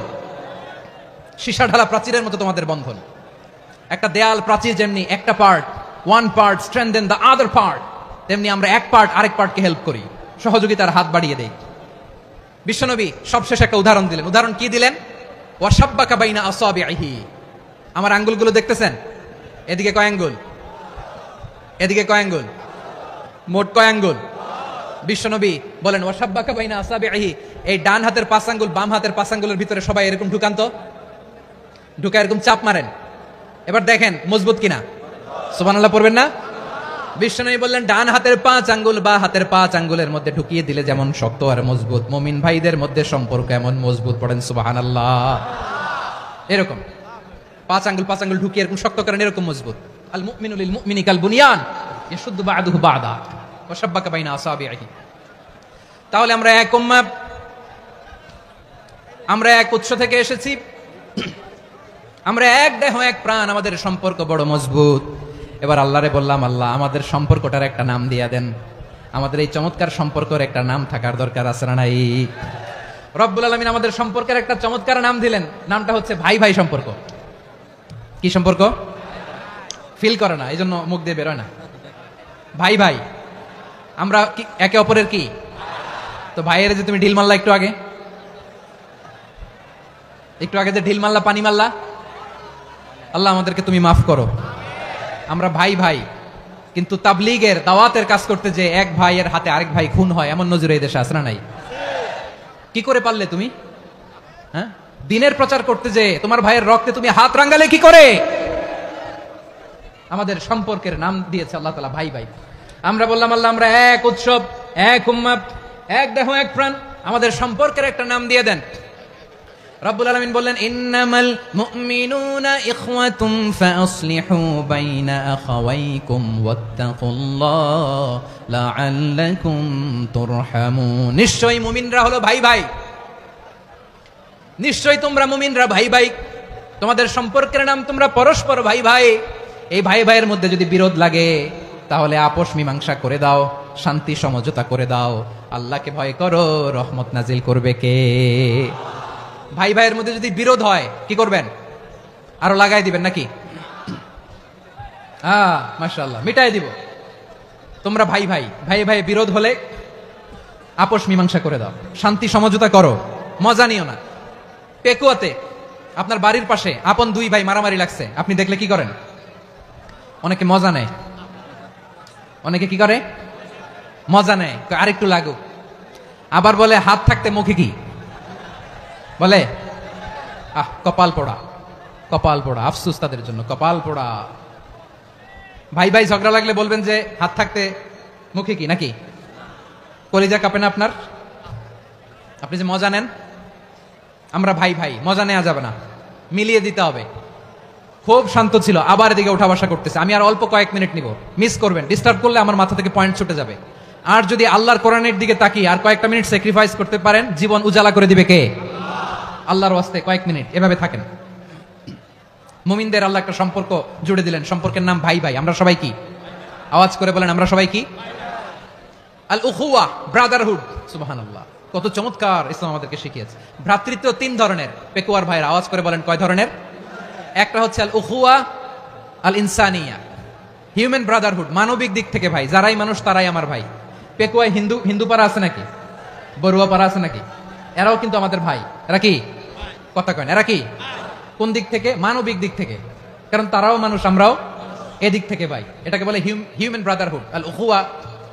সীসা ঢালা প্রাচীরের মতো তোমাদের বন্ধন। একটা দেয়াল প্রাচীর যেমনি একটা part, one part strengthen the other part, তেমনি আমরা এক পার্ট আরেক পার্টকে হেল্প করি, সহযোগিতার হাত বাড়িয়ে দেই। বিশ্বনবী সবশেষে একটা উদাহরণ দিলেন। উদাহরণ কি দিলেন? ওয়াশাব্বাকা বাইনা আসাবিহি। আমার আঙ্গুলগুলো দেখতেছেন? এদিকে কয় আঙ্গুল, এদিকে কয় আঙ্গুল, মোট কয় আঙ্গুল? বিশ্বনবী বলেন, ওয়াশাব্বাকা বাইনা আসাবিহি। এই ডান হাতের 5 আঙ্গুল বাম হাতের 5 আঙ্গুলের ভিতরে সবাই এরকম ঢুকান তো, ঢুকা এরকম চাপ মারেন। এবার দেখেন মজবুত কিনা। সুবহানাল্লাহ পড়বেন না? বিশ্বনবী বললেন, ডান হাতের 5 আঙ্গুল বা হাতের 5 আঙ্গুলের মধ্যে ঢুকিয়ে দিলে যেমন শক্ত আর মজবুত, মুমিন ভাইদের মধ্যে সম্পর্ক এমন মজবুত। পড়েন সুবহানাল্লাহ। এরকম 5 আঙ্গুল ঢুকিয়ে এরকম শক্ত করেন, এরকম মজবুত। আল মুমিনু লিল মুমিনি কাল বুনিয়ান ইয়াশুদ্দু বাদুহু বাদা ওয়া শাব্বাকা বাইনা আসাবিহি। তাহলে আমরা এক উম্মাহ, আমরা এক উৎস থেকে এসেছি, আমরা এক দেহ এক প্রাণ, আমাদের সম্পর্ক বড় মজবুত। এবার আল্লাহরে বললাম, আল্লাহ আমাদের সম্পর্কটার একটা নাম দিয়া দেন। আমাদের এই চমৎকার সম্পর্কের একটা নাম থাকার দরকার আছে না নাই? রব্বুল আলামিন আমাদের সম্পর্কের একটা চমৎকার নাম দিলেন, নামটা হচ্ছে ভাই ভাই সম্পর্ক। কি সম্পর্ক? ফিল করে না, এই জন্য মুখ দিয়ে বেরোয় না। ভাই ভাই, আমরা একে অপরের কি? তো ভাইয়ের যে তুমি ঢিল মারলা একটু আগে যে ঢিল মারলা, পানি মারলা, আল্লাহ আমাদেরকে তুমি মাফ করো। আমরা ভাই ভাই, কিন্তু তাবলীগের দাওয়াতের কাজ করতে যে এক ভাইয়ের হাতে আরেক ভাই খুন হয়, এমন নজির এই দেশে আছে না নাই? কি করে পারলে তুমি? হ্যাঁ, দিনের প্রচার করতে যে তোমার ভাইয়ের রক্তে তুমি হাত রাঙ্গালে কি করে? আমাদের সম্পর্কের নাম দিয়েছে আল্লাহ তাআলা ভাই ভাই। আমরা বললাম, আল্লাহ আমরা এক উৎসব, এক উম্মাহ, এক দেহ এক প্রাণ, আমাদের সম্পর্কের একটা নাম দিয়ে দেন। রব্বুল আলামিন বললেন, ইন্নামাল মুমিনুনা ইখওয়াতুম ফাসলিহু বাইনা আখাওয়াইকুম ওয়াত্তাকুল্লাহ লাআল্লাকুম তুরহামুন। নিশ্চয়ই মুমিনরা হলো ভাই ভাই, নিশ্চয়ই তোমরা মুমিনরা ভাই ভাই, তোমাদের সম্পর্কের নাম তোমরা পরস্পর ভাই ভাই। এই ভাই ভাইয়ের মধ্যে যদি বিরোধ লাগে তাহলে আপোষ মীমাংসা করে দাও, শান্তি সমঝোতা করে দাও। আল্লাহকে ভয় করো, রহমত নাজিল করবে কে? ভাই ভাইয়ের মধ্যে যদি বিরোধ হয় কি করবেন? আরো লাগাই দিবেন নাকি? মাশাআল্লাহ, মিটাই দিব। তোমরা ভাই ভাই, ভাই ভাই বিরোধ হলে আপোষ মীমাংসা করে দাও, শান্তি সমঝোতা করো, মজা নিও না। পেকুয়াতে আপনার বাড়ির পাশে আপন দুই ভাই মারামারি লাগছে, আপনি দেখলে কি করেন? অনেকে মজা নেয়। অনেকে কি করে? মজা নেয়, আরেকটু লাগুক। আবার বলে হাত থাকতে মুখে কি বলে? কপাল পোড়া, কপাল পোড়া। আফসোস তাদের জন্য, কপাল পোড়া। ভাই ভাই ঝগড়া লাগলে বলবেন যে হাত থাকতে মুখে কি, নাকি? কলিজা কাঁপে না আপনার? আপনি যে মজা নেন। আমরা ভাই ভাই, মজা নেওয়া যাবে না, মিলিয়ে দিতে হবে। খুব শান্ত ছিল, আবার এদিকে উঠা বসা করতেছে। আমি আর অল্প কয়েক মিনিট নিব, মিস করবেন। ডিস্টার্ব করলে আমার মাথা থেকে পয়েন্ট ছুটে যাবে। আর যদি আল্লাহর কোরআনের দিকে তাকিয়ে আর কয়েকটা মিনিট স্যাক্রিফাইস করতে পারেন, জীবন উজালা করে দিবে কে? আল্লাহর ওয়াস্তে কয়েক মিনিট এভাবে থাকেন। মুমিনদের আল্লাহ একটা সম্পর্ক জুড়ে দিলেন, সম্পর্কের নাম ভাই ভাই। আমরা সবাই কি? আওয়াজ করে বলেন, আমরা সবাই কি? আল উখুয়া, ব্রাদারহুড। সুবহানাল্লাহ, কত চমৎকার ইসলাম আমাদেরকে শিখিয়েছে। ভ্রাতৃত্ব তিন ধরনের। পেকুয়ার ভাইরা আওয়াজ করে বলেন, কয় ধরনের? একটা হচ্ছে আল উখুয়া আল ইনসানিয়া, হিউম্যান ব্রাদারহুড, মানবিক দিক থেকে ভাই। যারাই মানুষ তারাই আমার ভাই। পেকুয়ায় হিন্দু পাড়া আছে নাকি? বড়ুয়া পাড়া আছে নাকি? এরাও কিন্তু আমাদের ভাই। এরা কি? কথা কয় না, এরা কি? কোন দিক থেকে? মানবিক দিক থেকে। কারণ তারাও মানুষ, আমরাও এদিক থেকে ভাই। এটাকে বলে হিউম্যান ব্রাদারহুড, আল উখুয়া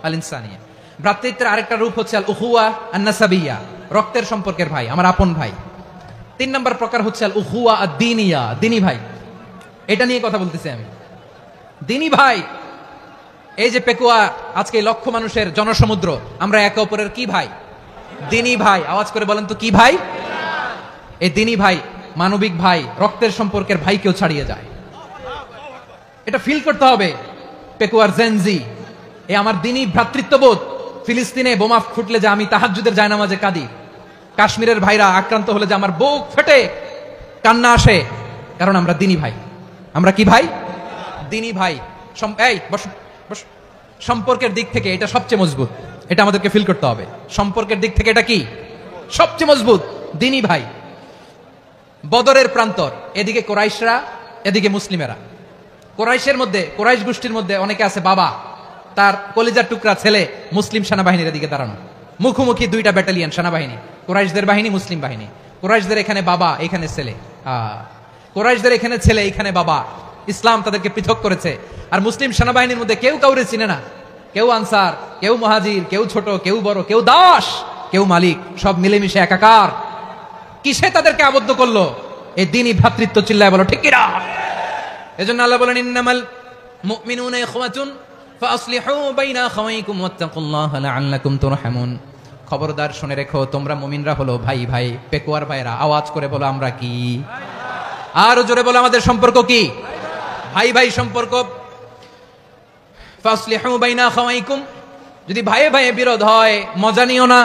আল ইনসানিয়া। ভ্রাতৃত্বের আরেকটা রূপ হচ্ছে আল উখুয়া আন নাসাবিয়া, রক্তের সম্পর্কের ভাই, আমার আপন ভাই। তিন নম্বর প্রকার হচ্ছে আল উখুয়া আদ-দীনিয়া, দিনী ভাই। এটা নিয়ে কথা বলতেছি আমি। দিনী ভাই, এই যে পেকুয়া, আজকে লক্ষ মানুষের জনসমুদ্র, আমরা একে অপরের কি ভাই? দিনী ভাই। আওয়াজ করে বলেন তো কি ভাই? এই দিনী ভাই, মানবিক ভাই, রক্তের সম্পর্কের ভাই কেউ ছাড়িয়ে যায়। এটা ফিল করতে হবে। পেকুয়ার জেনজি, এই আমার দিনী ভ্রাতৃত্ববোধ। ফিলিস্তিনে বোমা ফুটলে যে আমি তাহাজ্জুদের জায়নামাজে কাঁদি, কাশ্মীরের ভাইরা আক্রান্ত হলে যে আমার বুক ফেটে কান্না আসে, কারণ আমরা দিনী ভাই। আমরা কি ভাই? দিনী ভাই। এই বসো বসো। সম্পর্কের দিক থেকে এটা সবচেয়ে মজবুত, এটা আমাদেরকে ফিল করতে হবে। সম্পর্কের দিক থেকে এটা কি? সবচেয়ে মজবুত, দিনী ভাই। বদরের প্রান্তর, এদিকে কোরাইশরা, এদিকে মুসলিমেরা। কোরাইশের মধ্যে, কোরাইশ গোষ্ঠীর মধ্যে অনেকে আছে বাবা, তার কলিজার টুকরা ছেলে মুসলিম সেনাবাহিনীর এদিকে দাঁড়ানো, মুখোমুখি দুইটা ব্যাটালিয়ন সেনাবাহিনী, কোরাইশদের বাহিনী, মুসলিম বাহিনী। কোরাইশদের এখানে বাবা, এখানে ছেলে। কোরাইশদের এখানে ছেলে, এখানে বাবা। ইসলাম তাদেরকে পৃথক করেছে। আর মুসলিম সেনাবাহিনীর মধ্যে কেউ কাউরে চিনে না। কেউ আনসার, কেউ মুহাজির, কেউ ছোট, কেউ বড়, কেউ দাস, কেউ মালিক, সব মিলেমিশে একাকার। কিসে তাদেরকে আবদ্ধ করলো? এই দিনই ভ্রাতৃত্ব। চিল্লায় বলো ঠিক কিনা? এজন্য আল্লাহ বলেন, ইন্নামাল মুমিনুনা ইখওয়াতুন ফাসলিহু বাইনা আখাওয়াইকুম ওয়াত্তাকুল্লাহা লাআল্লাকুম তুরহামুন। খবরদার শুনে রেখো, তোমরা মুমিনরা হলো ভাই ভাই। পেকুয়ার ভাইরা আওয়াজ করে বলো, আমরা কি? আরো জোরে বলো, আমাদের সম্পর্ক কি? ভাই ভাই সম্পর্ক। ফাসলিহু বাইনা আখাওয়াইকুম, যদি ভাইয়ে ভাইয়ে বিরোধ হয় মজা নিও না।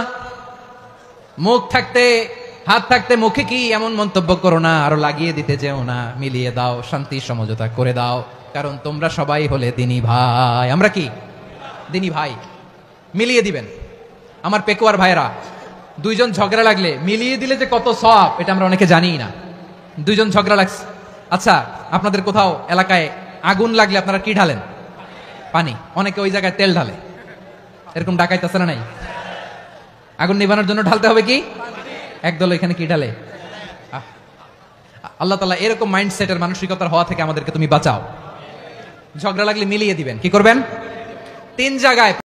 মুখ থাকতে হাত থাকতে মুখে কি এমন মন্তব্য করো না, আরো লাগিয়ে দিতে যেও না, মিলিয়ে দাও, শান্তি সমঝোতা করে দাও, কারণ তোমরা সবাই হলে দিনী ভাই। আমরা কি দিনী ভাই? মিলিয়ে দিবেন। আমার পেকুয়ার ভাইরা, দুইজন ঝগড়া লাগলে মিলিয়ে দিলে যে কত সওয়াব, এটা আমরা অনেকে জানিই না। দুইজন ঝগড়া লাগছে, আচ্ছা আপনাদের কোথাও এলাকায় আগুন লাগলে আপনারা কি ঢালেন? পানি। অনেকে ওই জায়গায় তেল ঢালে, এরকম ডাকাইতেছে না নাই? আগুন নিভানোর জন্য ঢালতে হবে কি? একদল এখানে কি ঢালে? আল্লাহ তাআলা এরকম মাইন্ডসেটের মানসিকতার হওয়া থেকে আমাদেরকে তুমি বাঁচাও। ঝগড়া লাগলে মিলিয়ে দিবেন। কি করবেন? 3 জায়গায়